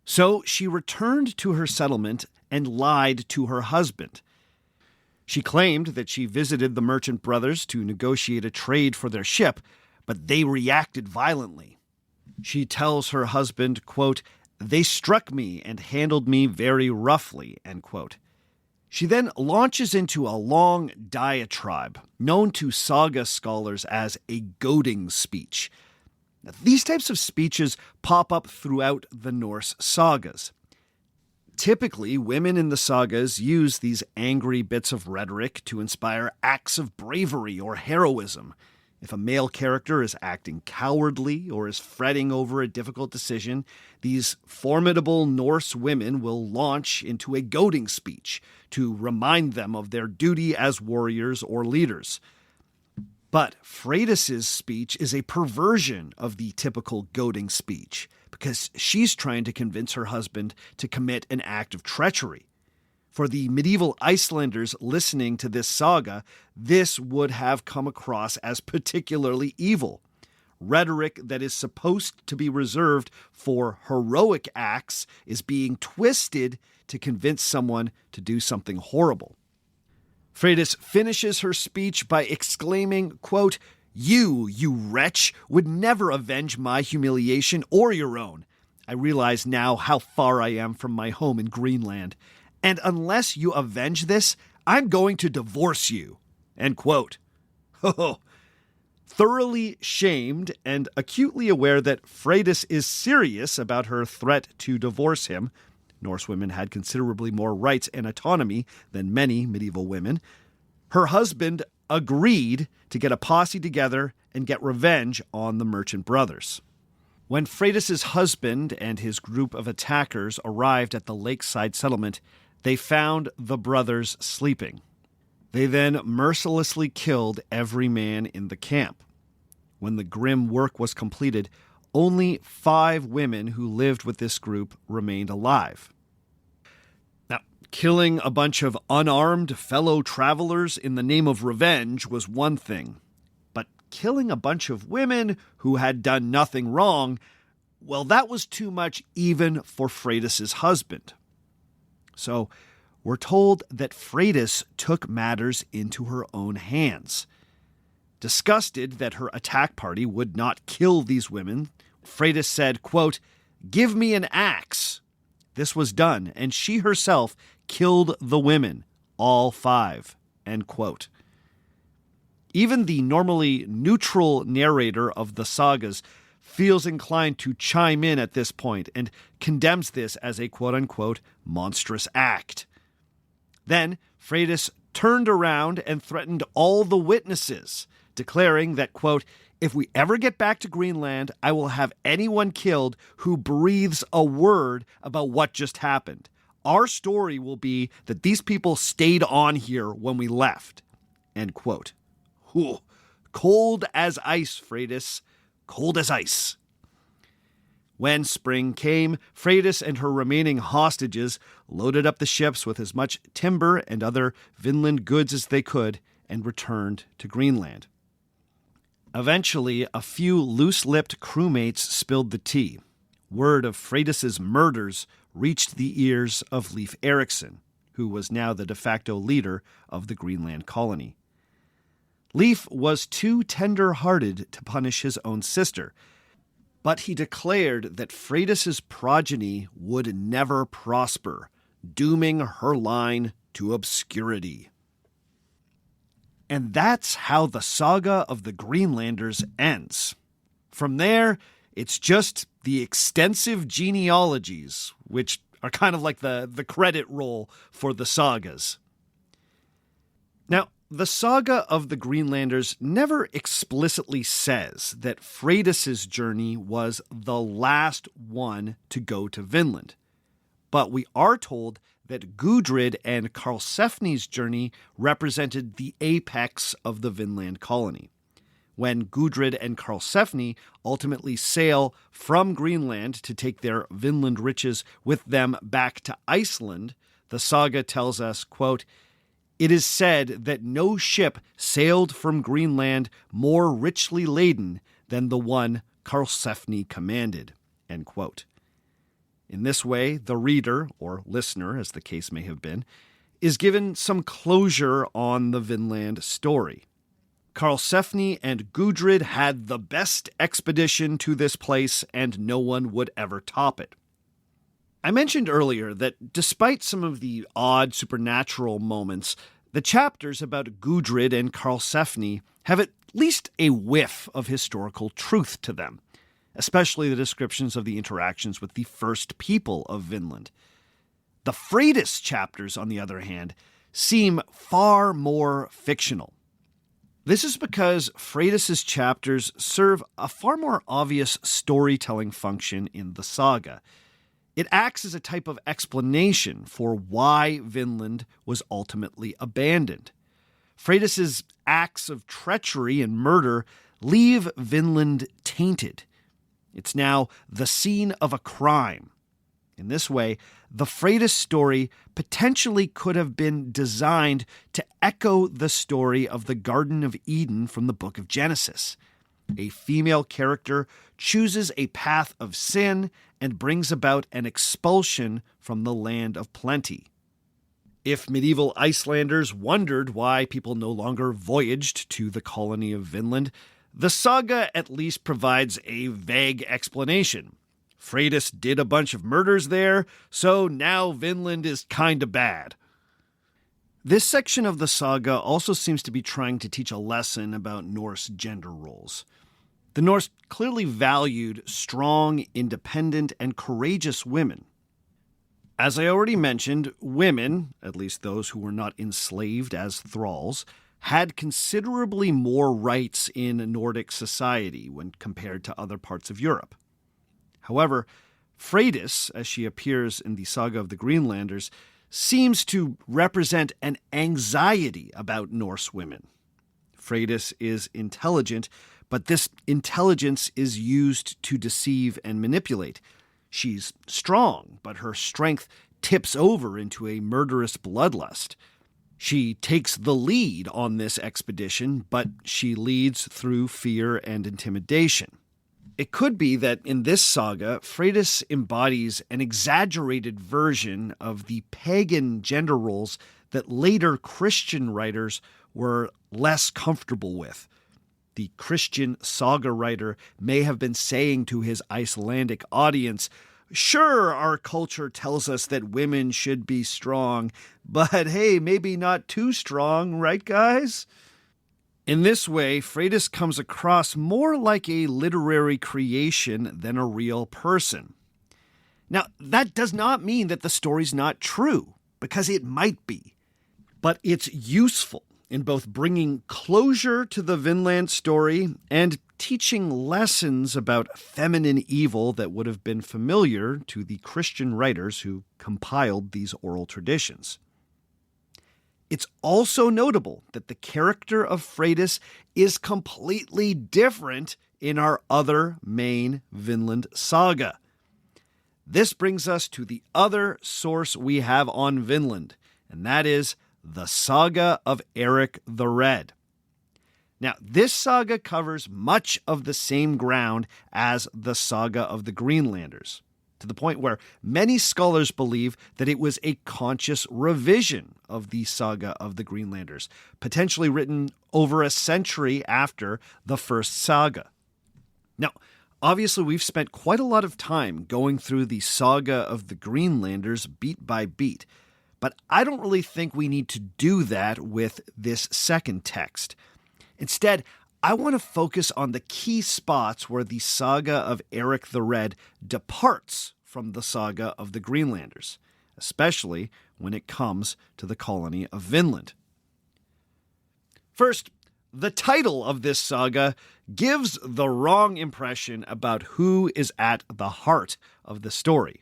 So she returned to her settlement and lied to her husband. She claimed that she visited the merchant brothers to negotiate a trade for their ship, but they reacted violently. She tells her husband, quote, "They struck me and handled me very roughly," end quote. She then launches into a long diatribe, known to saga scholars as a goading speech. These types of speeches pop up throughout the Norse sagas. Typically, women in the sagas use these angry bits of rhetoric to inspire acts of bravery or heroism. If a male character is acting cowardly or is fretting over a difficult decision, these formidable Norse women will launch into a goading speech to remind them of their duty as warriors or leaders. But Freydis' speech is a perversion of the typical goading speech because she's trying to convince her husband to commit an act of treachery. For the medieval Icelanders listening to this saga, this would have come across as particularly evil. Rhetoric that is supposed to be reserved for heroic acts is being twisted to convince someone to do something horrible. Freydis finishes her speech by exclaiming, quote, You wretch, would never avenge my humiliation or your own. I realize now how far I am from my home in Greenland. And unless you avenge this, I'm going to divorce you." End quote. Thoroughly shamed and acutely aware that Freydis is serious about her threat to divorce him, Norse women had considerably more rights and autonomy than many medieval women, her husband agreed to get a posse together and get revenge on the merchant brothers. When Freydis' husband and his group of attackers arrived at the lakeside settlement, they found the brothers sleeping. They then mercilessly killed every man in the camp. When the grim work was completed, only 5 women who lived with this group remained alive. Now, killing a bunch of unarmed fellow travelers in the name of revenge was one thing, but killing a bunch of women who had done nothing wrong, well, that was too much even for Freydis' husband. So we're told that Freydis took matters into her own hands. Disgusted that her attack party would not kill these women, Freydis said, quote, "Give me an axe." This was done, and she herself killed the women, all 5, end quote. Even the normally neutral narrator of the sagas feels inclined to chime in at this point and condemns this as a quote-unquote monstrous act. Then Freydis turned around and threatened all the witnesses, declaring that, quote, "If we ever get back to Greenland, I will have anyone killed who breathes a word about what just happened. Our story will be that these people stayed on here when we left." End quote. Whew. Cold as ice, Freydis. Cold as ice. When spring came, Freydis and her remaining hostages loaded up the ships with as much timber and other Vinland goods as they could and returned to Greenland. Eventually, a few loose-lipped crewmates spilled the tea. Word of Freydis' murders reached the ears of Leif Erikson, who was now the de facto leader of the Greenland colony. Leif was too tender-hearted to punish his own sister, but he declared that Freydis's progeny would never prosper, dooming her line to obscurity. And that's how the saga of the Greenlanders ends. From there, it's just the extensive genealogies, which are kind of like the credit roll for the sagas. Now, the saga of the Greenlanders never explicitly says that Freydis's journey was the last one to go to Vinland. But we are told that Gudrid and Karlsefni's journey represented the apex of the Vinland colony. When Gudrid and Karlsefni ultimately sail from Greenland to take their Vinland riches with them back to Iceland, the saga tells us, quote, "It is said that no ship sailed from Greenland more richly laden than the one Karlsefni commanded," end quote. In this way, the reader, or listener as the case may have been, is given some closure on the Vinland story. Karlsefni and Gudrid had the best expedition to this place, and no one would ever top it. I mentioned earlier that despite some of the odd supernatural moments, the chapters about Gudrid and Karlsefni have at least a whiff of historical truth to them, especially the descriptions of the interactions with the first people of Vinland. The Freydis chapters, on the other hand, seem far more fictional. This is because Freydis's chapters serve a far more obvious storytelling function in the saga. It acts as a type of explanation for why Vinland was ultimately abandoned. Freydis's acts of treachery and murder leave Vinland tainted. It's now the scene of a crime. In this way, the Freydis story potentially could have been designed to echo the story of the Garden of Eden from the Book of Genesis. A female character chooses a path of sin and brings about an expulsion from the land of plenty. If medieval Icelanders wondered why people no longer voyaged to the colony of Vinland, the saga at least provides a vague explanation. Freydis did a bunch of murders there, so now Vinland is kinda bad. This section of the saga also seems to be trying to teach a lesson about Norse gender roles. The Norse clearly valued strong, independent, and courageous women. As I already mentioned, women, at least those who were not enslaved as thralls, had considerably more rights in Nordic society when compared to other parts of Europe. However, Freydis, as she appears in the saga of the Greenlanders, seems to represent an anxiety about Norse women. Freydis is intelligent, but this intelligence is used to deceive and manipulate. She's strong, but her strength tips over into a murderous bloodlust. She takes the lead on this expedition, but she leads through fear and intimidation. It could be that in this saga, Freydis embodies an exaggerated version of the pagan gender roles that later Christian writers were less comfortable with. The Christian saga writer may have been saying to his Icelandic audience, "Sure, our culture tells us that women should be strong, but hey, maybe not too strong, right, guys?" In this way, Freydis comes across more like a literary creation than a real person. Now, that does not mean that the story's not true, because it might be. But it's useful in both bringing closure to the Vinland story and teaching lessons about feminine evil that would have been familiar to the Christian writers who compiled these oral traditions. It's also notable that the character of Freydis is completely different in our other main Vinland saga. This brings us to the other source we have on Vinland, and that is the Saga of Eric the Red. Now, this saga covers much of the same ground as the Saga of the Greenlanders. to the point where many scholars believe that it was a conscious revision of the saga of the Greenlanders, potentially written over a century after the first saga. Now, obviously, we've spent quite a lot of time going through the saga of the Greenlanders beat by beat, but I don't really think we need to do that with this second text. Instead, I want to focus on the key spots where the saga of Eric the Red departs from the saga of the Greenlanders, especially when it comes to the colony of Vinland. First, the title of this saga gives the wrong impression about who is at the heart of the story.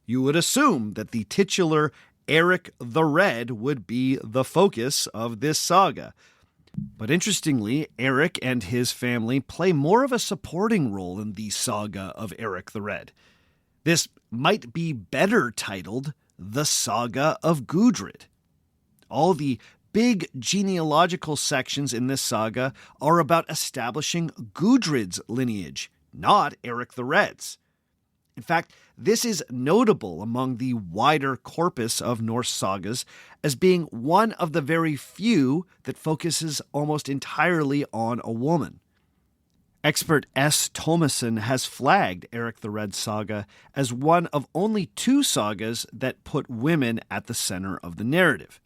You would assume that the titular Eric the Red would be the focus of this saga. But interestingly, Eric and his family play more of a supporting role in the saga of Eric the Red. This might be better titled The Saga of Gudrid. All the big genealogical sections in this saga are about establishing Gudrid's lineage, not Eric the Red's. In fact, this is notable among the wider corpus of Norse sagas as being one of the very few that focuses almost entirely on a woman. Expert S. Thomason has flagged Eric the Red saga as one of only 2 sagas that put women at the center of the narrative.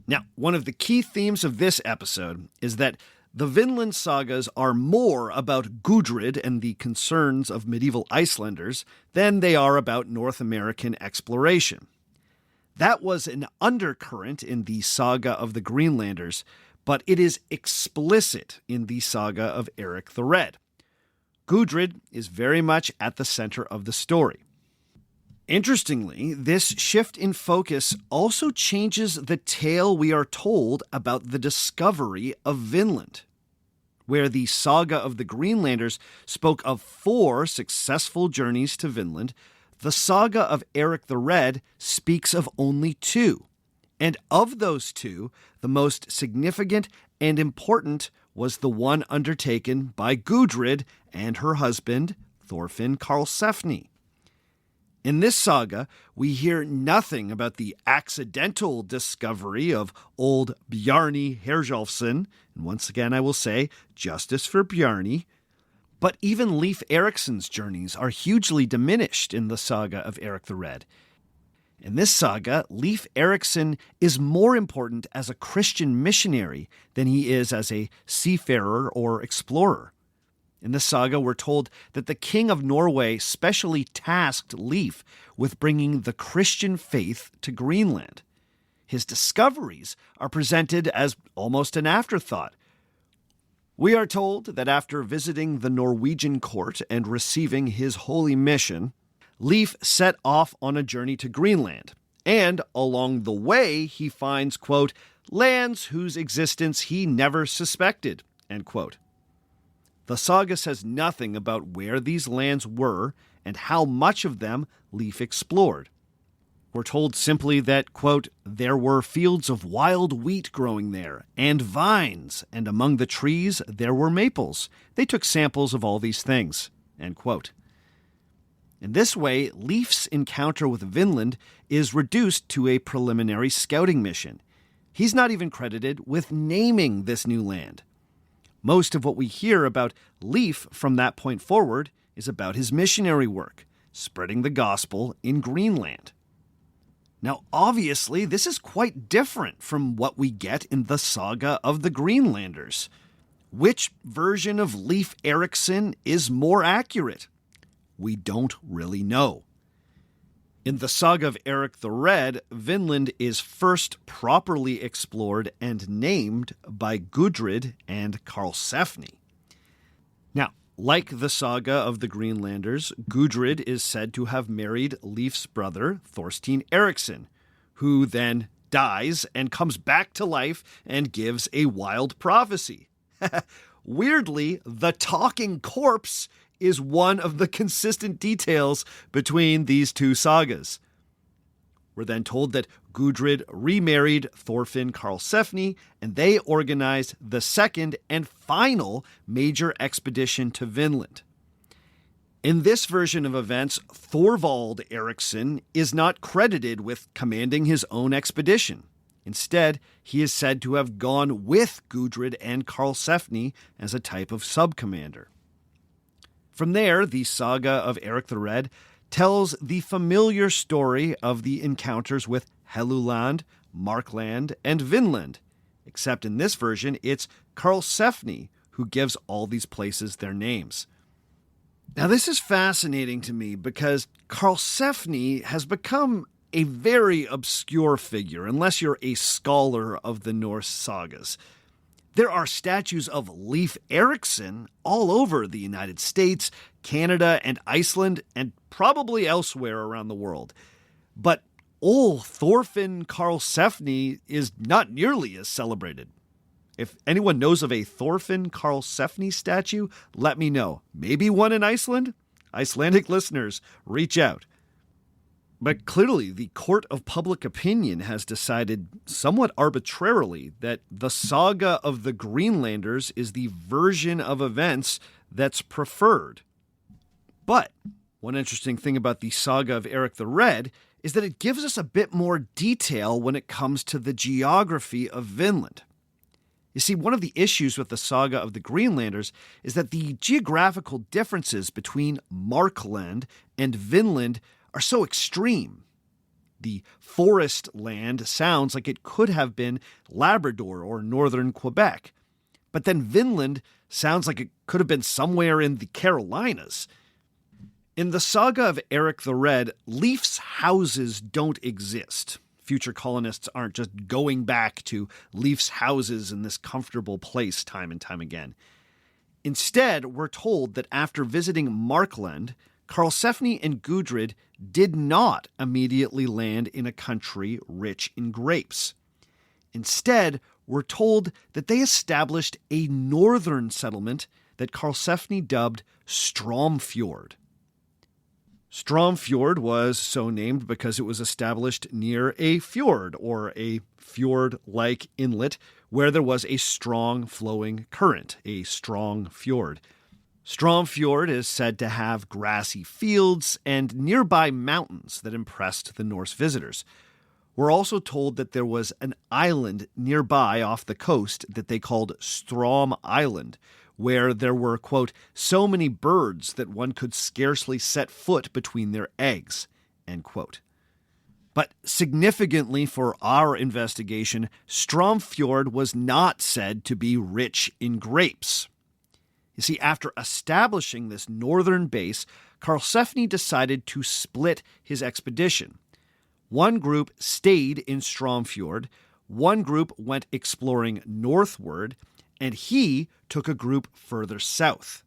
Now, one of the key themes of this episode is that the Vinland sagas are more about Gudrid and the concerns of medieval Icelanders than they are about North American exploration. That was an undercurrent in the saga of the Greenlanders, but it is explicit in the saga of Eric the Red. Gudrid is very much at the center of the story. Interestingly, this shift in focus also changes the tale we are told about the discovery of Vinland. Where the saga of the Greenlanders spoke of 4 successful journeys to Vinland, the saga of Eric the Red speaks of only 2. And of those 2, the most significant and important was the one undertaken by Gudrid and her husband, Thorfinn Karlsefni. In this saga, we hear nothing about the accidental discovery of old Bjarni Herjolfsson, and once again I will say, justice for Bjarni. But even Leif Erikson's journeys are hugely diminished in the saga of Eric the Red. In this saga, Leif Erikson is more important as a Christian missionary than he is as a seafarer or explorer. In the saga, we're told that the king of Norway specially tasked Leif with bringing the Christian faith to Greenland. His discoveries are presented as almost an afterthought. We are told that after visiting the Norwegian court and receiving his holy mission, Leif set off on a journey to Greenland, and along the way he finds, quote, lands whose existence he never suspected, end quote. The saga says nothing about where these lands were and how much of them Leif explored. We're told simply that, quote, there were fields of wild wheat growing there, and vines, and among the trees there were maples. They took samples of all these things, end quote. In this way, Leif's encounter with Vinland is reduced to a preliminary scouting mission. He's not even credited with naming this new land. Most of what we hear about Leif from that point forward is about his missionary work, spreading the gospel in Greenland. Now, obviously, this is quite different from what we get in the saga of the Greenlanders. Which version of Leif Erikson is more accurate? We don't really know. In the saga of Eric the Red, Vinland is first properly explored and named by Gudrid and Karlsefni. Now, like the saga of the Greenlanders, Gudrid is said to have married Leif's brother, Thorstein Eriksson, who then dies and comes back to life and gives a wild prophecy. Weirdly, the talking corpse is one of the consistent details between these 2 sagas. We're then told that Gudrid remarried Thorfinn Karlsefni, and they organized the second and final major expedition to Vinland. In this version of events, Thorvald Eriksson is not credited with commanding his own expedition. Instead, he is said to have gone with Gudrid and Karlsefni as a type of subcommander. From there, the saga of Eric the Red tells the familiar story of the encounters with Helluland, Markland, and Vinland, except in this version, it's Karlsefni who gives all these places their names. Now, this is fascinating to me because Karlsefni has become a very obscure figure unless you're a scholar of the Norse sagas. There are statues of Leif Erikson all over the United States, Canada, and Iceland, and probably elsewhere around the world. But old Thorfinn Karlsefni is not nearly as celebrated. If anyone knows of a Thorfinn Karlsefni statue, let me know. Maybe one in Iceland? Icelandic listeners, reach out. But clearly, the court of public opinion has decided, somewhat arbitrarily, that the saga of the Greenlanders is the version of events that's preferred. But one interesting thing about the saga of Eric the Red is that it gives us a bit more detail when it comes to the geography of Vinland. You see, one of the issues with the saga of the Greenlanders is that the geographical differences between Markland and Vinland are so extreme. The forest land sounds like it could have been Labrador or northern Quebec, but then Vinland sounds like it could have been somewhere in the Carolinas. In the saga of Eric the Red, Leif's houses don't exist. Future colonists aren't just going back to Leif's houses in this comfortable place time and time again. Instead, we're told that after visiting Markland, Karlsefni and Gudrid did not immediately land in a country rich in grapes. Instead, we're told that they established a northern settlement that Karlsefni dubbed Stromfjord. Stromfjord was so named because it was established near a fjord, or a fjord-like inlet, where there was a strong flowing current, a strong fjord. Stromfjord is said to have grassy fields and nearby mountains that impressed the Norse visitors. We're also told that there was an island nearby off the coast that they called Strom Island, where there were, quote, so many birds that one could scarcely set foot between their eggs, end quote. But significantly for our investigation, Stromfjord was not said to be rich in grapes. You see, after establishing this northern base, Karlsefni decided to split his expedition. One group stayed in Stromfjord, one group went exploring northward, and he took a group further south.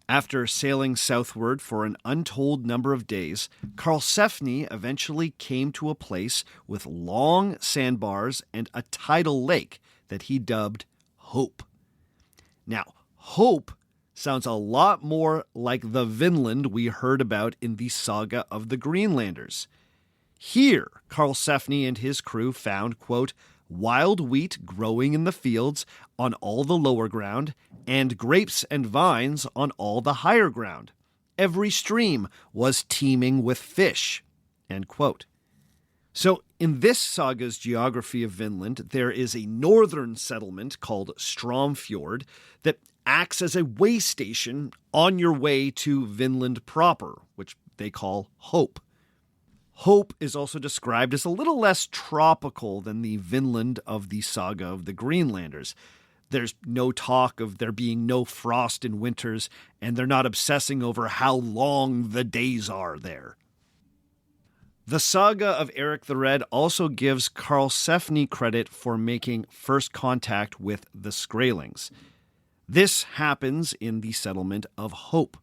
After sailing southward for an untold number of days, Karlsefni eventually came to a place with long sandbars and a tidal lake that he dubbed Hope. Now, Hope sounds a lot more like the Vinland we heard about in the saga of the Greenlanders. Here, Karlsefni and his crew found, quote, wild wheat growing in the fields on all the lower ground, and grapes and vines on all the higher ground. Every stream was teeming with fish, end quote. So, in this saga's geography of Vinland, there is a northern settlement called Stromfjord that acts as a way station on your way to Vinland proper, which they call Hope. Hope is also described as a little less tropical than the Vinland of the saga of the Greenlanders. There's no talk of there being no frost in winters, and they're not obsessing over how long the days are there. The saga of Eric the Red also gives Karlsefni credit for making first contact with the Skraelings. This happens in the settlement of Hope.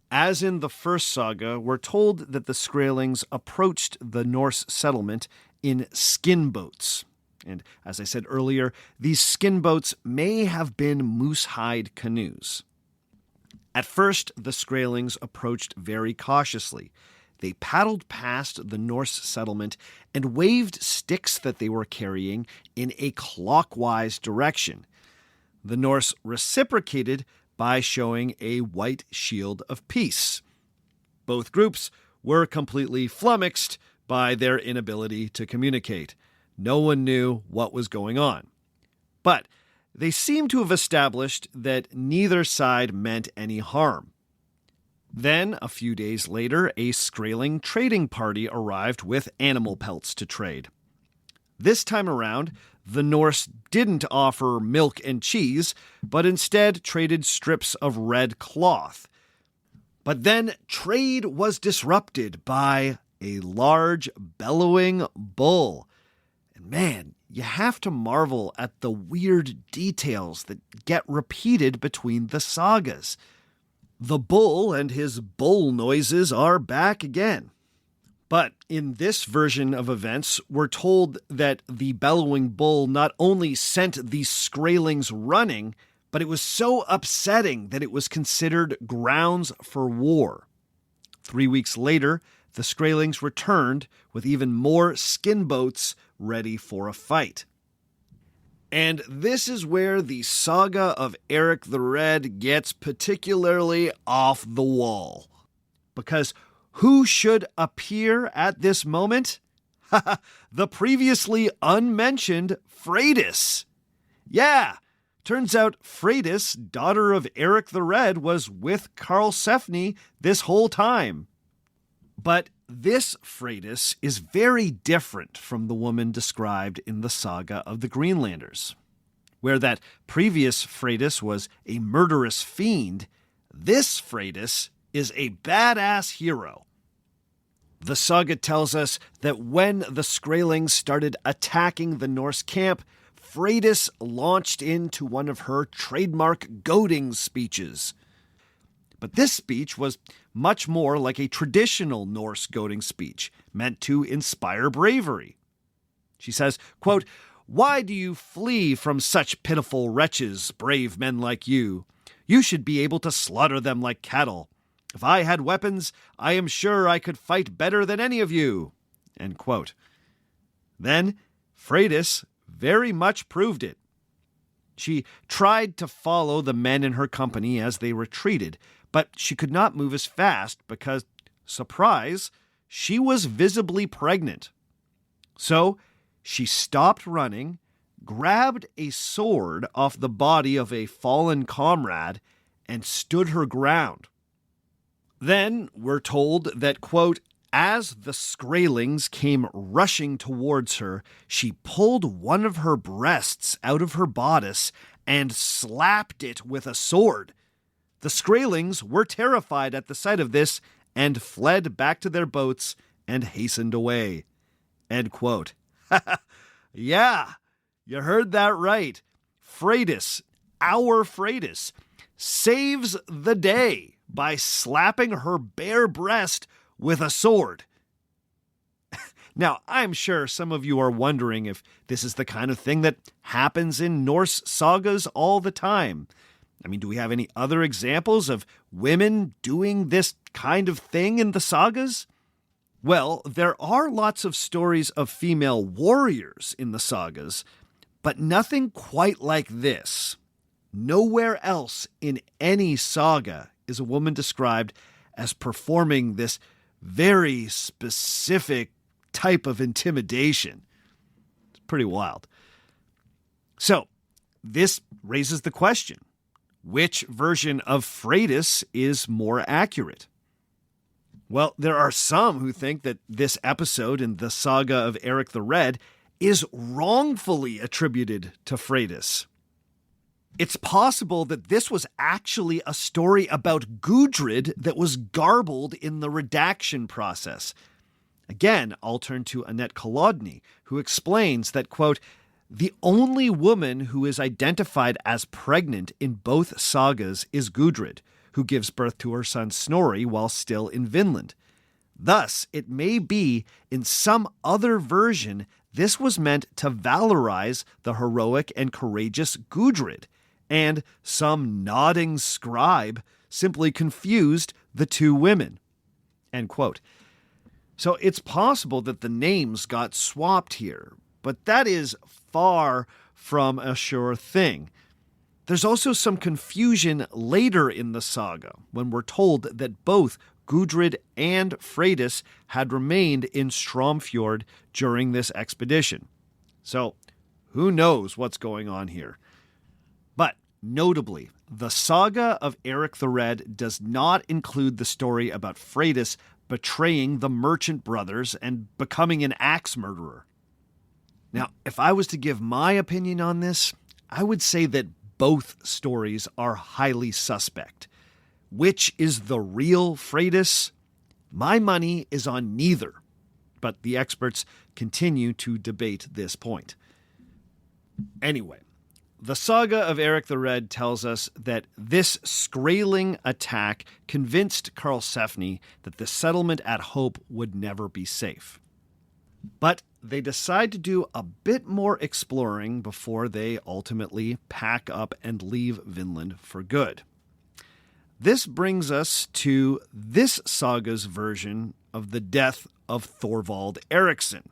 As in the first saga, we're told that the Skraelings approached the Norse settlement in skin boats. And as I said earlier, these skin boats may have been moose-hide canoes. At first, the Skraelings approached very cautiously. They paddled past the Norse settlement and waved sticks that they were carrying in a clockwise direction. The Norse reciprocated by showing a white shield of peace. Both groups were completely flummoxed by their inability to communicate. No one knew what was going on. But they seem to have established that neither side meant any harm. Then, a few days later, a Skraeling trading party arrived with animal pelts to trade. This time around, the Norse didn't offer milk and cheese, but instead traded strips of red cloth. But then trade was disrupted by a large, bellowing bull. And man, you have to marvel at the weird details that get repeated between the sagas. The bull and his bull noises are back again. But in this version of events, we're told that the bellowing bull not only sent the Skraelings running, but it was so upsetting that it was considered grounds for war. 3 weeks later, the Skraelings returned with even more skin boats ready for a fight. And this is where the saga of Eric the Red gets particularly off the wall. Because who should appear at this moment? The previously unmentioned Freydis. Yeah, turns out Freydis, daughter of Eric the Red, was with Karlsefni this whole time. But this Freydis is very different from the woman described in the saga of the Greenlanders. Where that previous Freydis was a murderous fiend, this Freydis is a badass hero. The saga tells us that when the Skraelings started attacking the Norse camp, Freydis launched into one of her trademark goading speeches. But this speech was much more like a traditional Norse goading speech, meant to inspire bravery. She says, quote, "Why do you flee from such pitiful wretches, brave men like you? You should be able to slaughter them like cattle. If I had weapons, I am sure I could fight better than any of you." End quote. Then Freydis very much proved it. She tried to follow the men in her company as they retreated, but she could not move as fast because, surprise, she was visibly pregnant. So she stopped running, grabbed a sword off the body of a fallen comrade, and stood her ground. Then we're told that, quote, as the Skraelings came rushing towards her, she pulled one of her breasts out of her bodice and slapped it with a sword. The Skraelings were terrified at the sight of this and fled back to their boats and hastened away. End quote. Yeah, you heard that right. Freydis, our Freydis, saves the day by slapping her bare breast with a sword. Now, I'm sure some of you are wondering if this is the kind of thing that happens in Norse sagas all the time. I mean, do we have any other examples of women doing this kind of thing in the sagas? Well, there are lots of stories of female warriors in the sagas, but nothing quite like this. Nowhere else in any saga is a woman described as performing this very specific type of intimidation. It's pretty wild. So, this raises the question, which version of Freydis is more accurate? Well, there are some who think that this episode in the saga of Eric the Red is wrongfully attributed to Freydis. It's possible that this was actually a story about Gudrid that was garbled in the redaction process. Again, I'll turn to Annette Kolodny, who explains that, quote, the only woman who is identified as pregnant in both sagas is Gudrid, who gives birth to her son Snorri while still in Vinland. Thus, it may be, in some other version, this was meant to valorize the heroic and courageous Gudrid, and some nodding scribe simply confused the two women. End quote. So it's possible that the names got swapped here, but that is far from a sure thing. There's also some confusion later in the saga when we're told that both Gudrid and Freydis had remained in Stromfjord during this expedition. So, who knows what's going on here? But, notably, the saga of Eric the Red does not include the story about Freydis betraying the merchant brothers and becoming an axe murderer. Now, if I was to give my opinion on this, I would say that both stories are highly suspect. Which is the real Freydis? My money is on neither, but the experts continue to debate this point. Anyway, the saga of Eric the Red tells us that this Skraeling attack convinced Karlsefni that the settlement at Hope would never be safe. But they decide to do a bit more exploring before they ultimately pack up and leave Vinland for good. This brings us to this saga's version of the death of Thorvald Eriksson.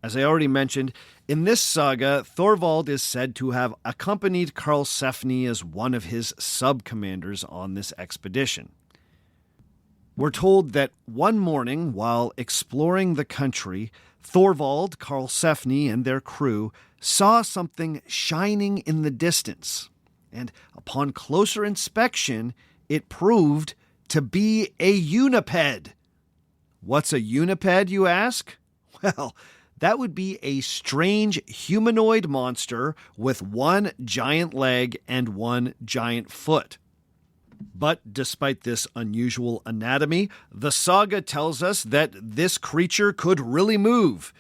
As I already mentioned, in this saga, Thorvald is said to have accompanied Karlsefni as one of his sub-commanders on this expedition. We're told that one morning, while exploring the country, Thorvald, Karlsefni, and their crew saw something shining in the distance. And upon closer inspection, it proved to be a uniped. What's a uniped, you ask? Well, that would be a strange humanoid monster with one giant leg and one giant foot. But despite this unusual anatomy, the saga tells us that this creature could really move.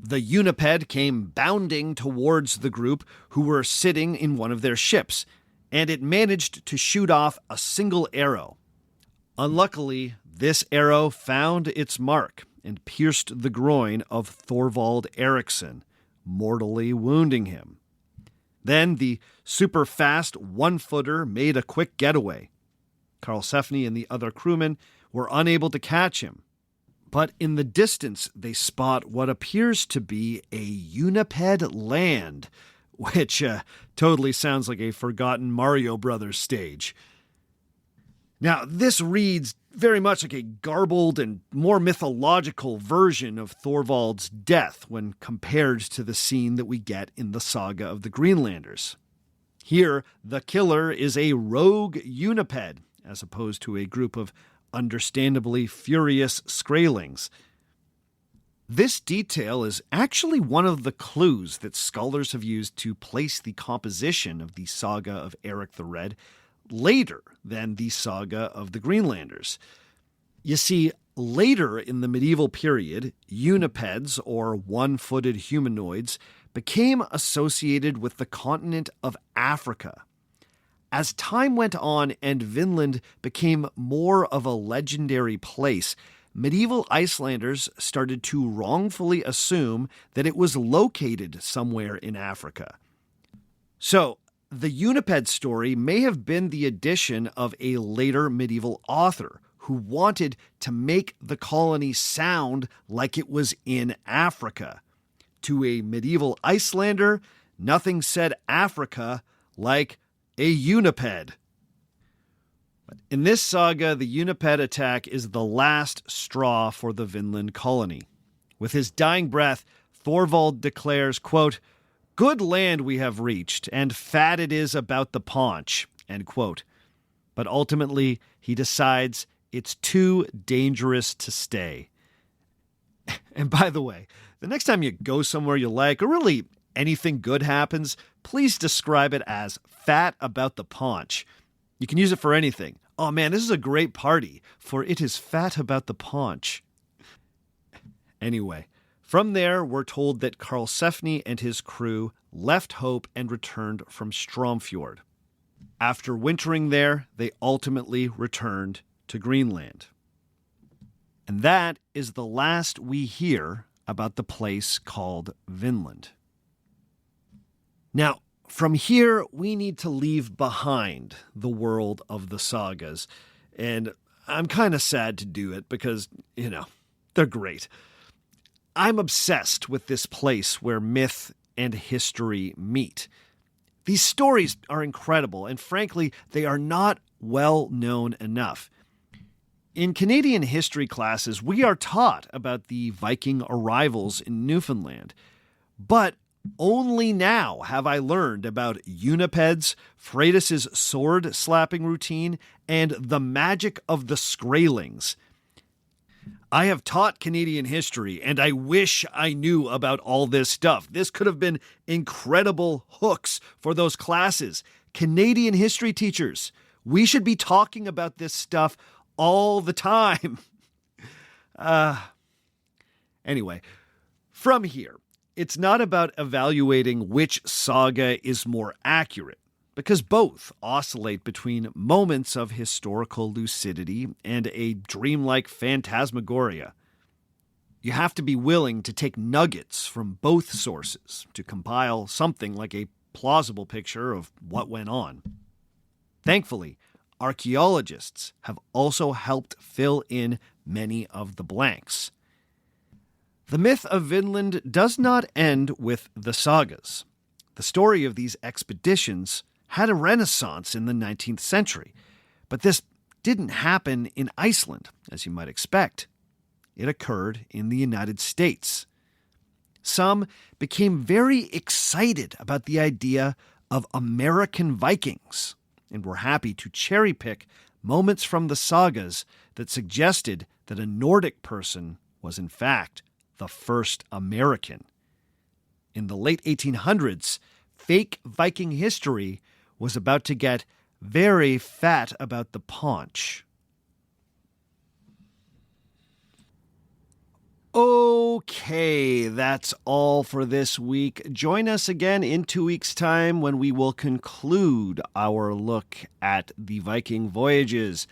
The uniped came bounding towards the group who were sitting in one of their ships, and it managed to shoot off a single arrow. Unluckily, this arrow found its mark and pierced the groin of Thorvald Eriksson, mortally wounding him. Then the super-fast one-footer made a quick getaway. Karlsefni and the other crewmen were unable to catch him. But in the distance, they spot what appears to be a uniped land, which totally sounds like a forgotten Mario Brothers stage. Now, this reads very much like a garbled and more mythological version of Thorvald's death when compared to the scene that we get in the saga of the Greenlanders. Here, the killer is a rogue uniped, as opposed to a group of understandably furious Skraelings. This detail is actually one of the clues that scholars have used to place the composition of the saga of Eric the Red later than the saga of the Greenlanders. You see, later in the medieval period, unipeds, or one-footed humanoids, became associated with the continent of Africa. As time went on and Vinland became more of a legendary place, medieval Icelanders started to wrongfully assume that it was located somewhere in Africa. So, the uniped story may have been the addition of a later medieval author who wanted to make the colony sound like it was in Africa. To a medieval Icelander, nothing said Africa like a uniped. But in this saga, the uniped attack is the last straw for the Vinland colony. With his dying breath, Thorvald declares, quote, "Good land we have reached, and fat it is about the paunch," end quote. But ultimately, he decides it's too dangerous to stay. And by the way, the next time you go somewhere you like, or really anything good happens, please describe it as fat about the paunch. You can use it for anything. Oh man, this is a great party, for it is fat about the paunch. Anyway, from there, we're told that Karlsefni and his crew left Hope and returned from Stromfjord. After wintering there, they ultimately returned to Greenland. And that is the last we hear about the place called Vinland. Now, from here, we need to leave behind the world of the sagas. And I'm kind of sad to do it because, they're great. I'm obsessed with this place where myth and history meet. These stories are incredible, and frankly, they are not well known enough. In Canadian history classes, we are taught about the Viking arrivals in Newfoundland. But only now have I learned about Unipeds, Freydis's sword-slapping routine, and the magic of the Skraelings. I have taught Canadian history, and I wish I knew about all this stuff. This could have been incredible hooks for those classes. Canadian history teachers, we should be talking about this stuff all the time. Anyway, from here, it's not about evaluating which saga is more accurate, because both oscillate between moments of historical lucidity and a dreamlike phantasmagoria. You have to be willing to take nuggets from both sources to compile something like a plausible picture of what went on. Thankfully, archaeologists have also helped fill in many of the blanks. The myth of Vinland does not end with the sagas. The story of these expeditions had a renaissance in the 19th century, but this didn't happen in Iceland, as you might expect. It occurred in the United States. Some became very excited about the idea of American Vikings, and were happy to cherry-pick moments from the sagas that suggested that a Nordic person was in fact the first American. In the late 1800s, fake Viking history was about to get very fat about the paunch. Okay, that's all for this week. Join us again in 2 weeks' time when we will conclude our look at the Viking voyages.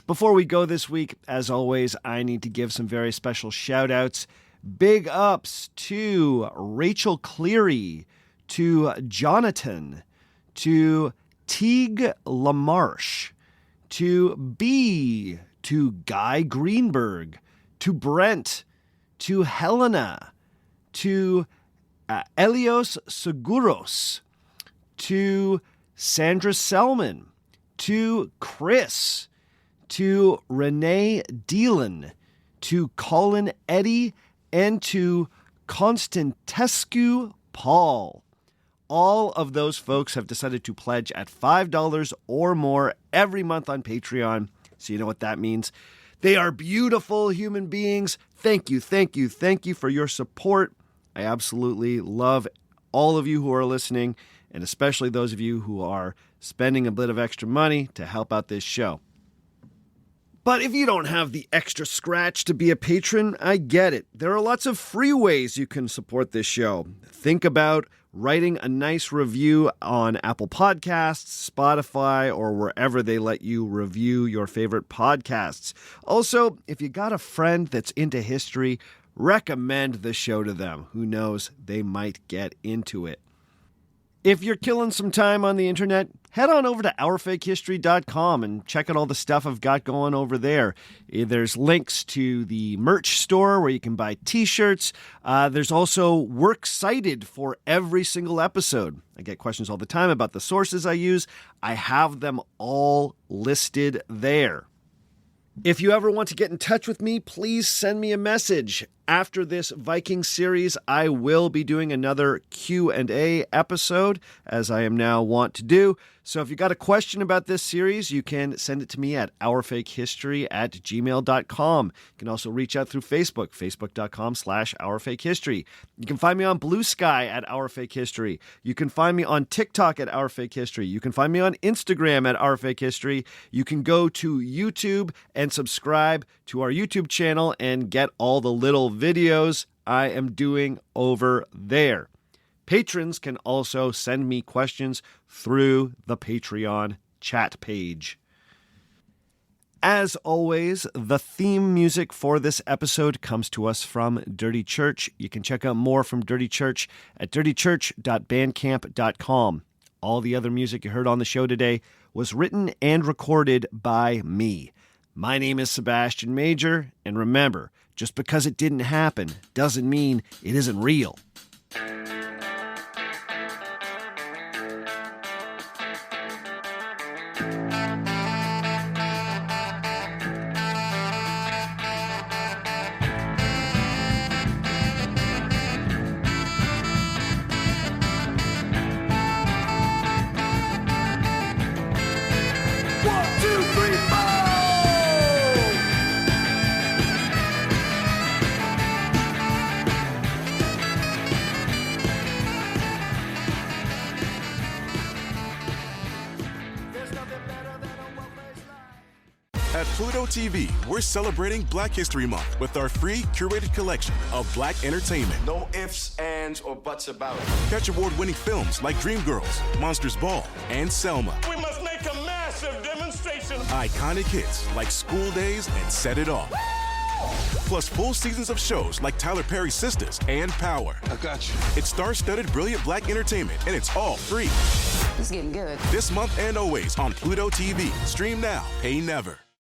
Before we go this week, as always, I need to give some very special shout-outs. Big ups to Rachel Cleary, to Jonathan, to Teague Lamarche, to B, to Guy Greenberg, to Brent, to Helena, to Elios Seguros, to Sandra Selman, to Chris, to Renee Dealin, to Colin Eddy, and to Constantescu Paul. All of those folks have decided to pledge at $5 or more every month on Patreon, so you know what that means. They are beautiful human beings. Thank you, thank you, thank you for your support. I absolutely love all of you who are listening, and especially those of you who are spending a bit of extra money to help out this show. But if you don't have the extra scratch to be a patron, I get it. There are lots of free ways you can support this show. Think about writing a nice review on Apple Podcasts, Spotify, or wherever they let you review your favorite podcasts. Also, if you got a friend that's into history, recommend the show to them. Who knows, they might get into it. If you're killing some time on the internet, head on over to ourfakehistory.com and check out all the stuff I've got going over there. There's links to the merch store where you can buy t-shirts. There's also works cited for every single episode. I get questions all the time about the sources I use. I have them all listed there. If you ever want to get in touch with me, please send me a message. After this Viking series, I will be doing another Q&A episode, as I am now wont to do. So if you got a question about this series, you can send it to me at ourfakehistory@gmail.com. You can also reach out through Facebook, facebook.com/ourfakehistory. You can find me on Blue Sky at ourfakehistory. You can find me on TikTok at ourfakehistory. You can find me on Instagram at ourfakehistory. You can go to YouTube and subscribe to our YouTube channel and get all the little videos I am doing over there. Patrons can also send me questions through the Patreon chat page. As always, the theme music for this episode comes to us from Dirty Church. You can check out more from Dirty Church at dirtychurch.bandcamp.com. All the other music you heard on the show today was written and recorded by me. My name is Sebastian Major, and remember, just because it didn't happen doesn't mean it isn't real. At Pluto TV, we're celebrating Black History Month with our free curated collection of Black entertainment. No ifs, ands, or buts about it. Catch award-winning films like Dreamgirls, Monsters Ball, and Selma. We must make a massive demonstration. Iconic hits like School Days and Set It Off. Plus full seasons of shows like Tyler Perry's Sisters and Power. I got you. It's star-studded brilliant Black entertainment, and it's all free. It's getting good. This month and always on Pluto TV. Stream now, pay never.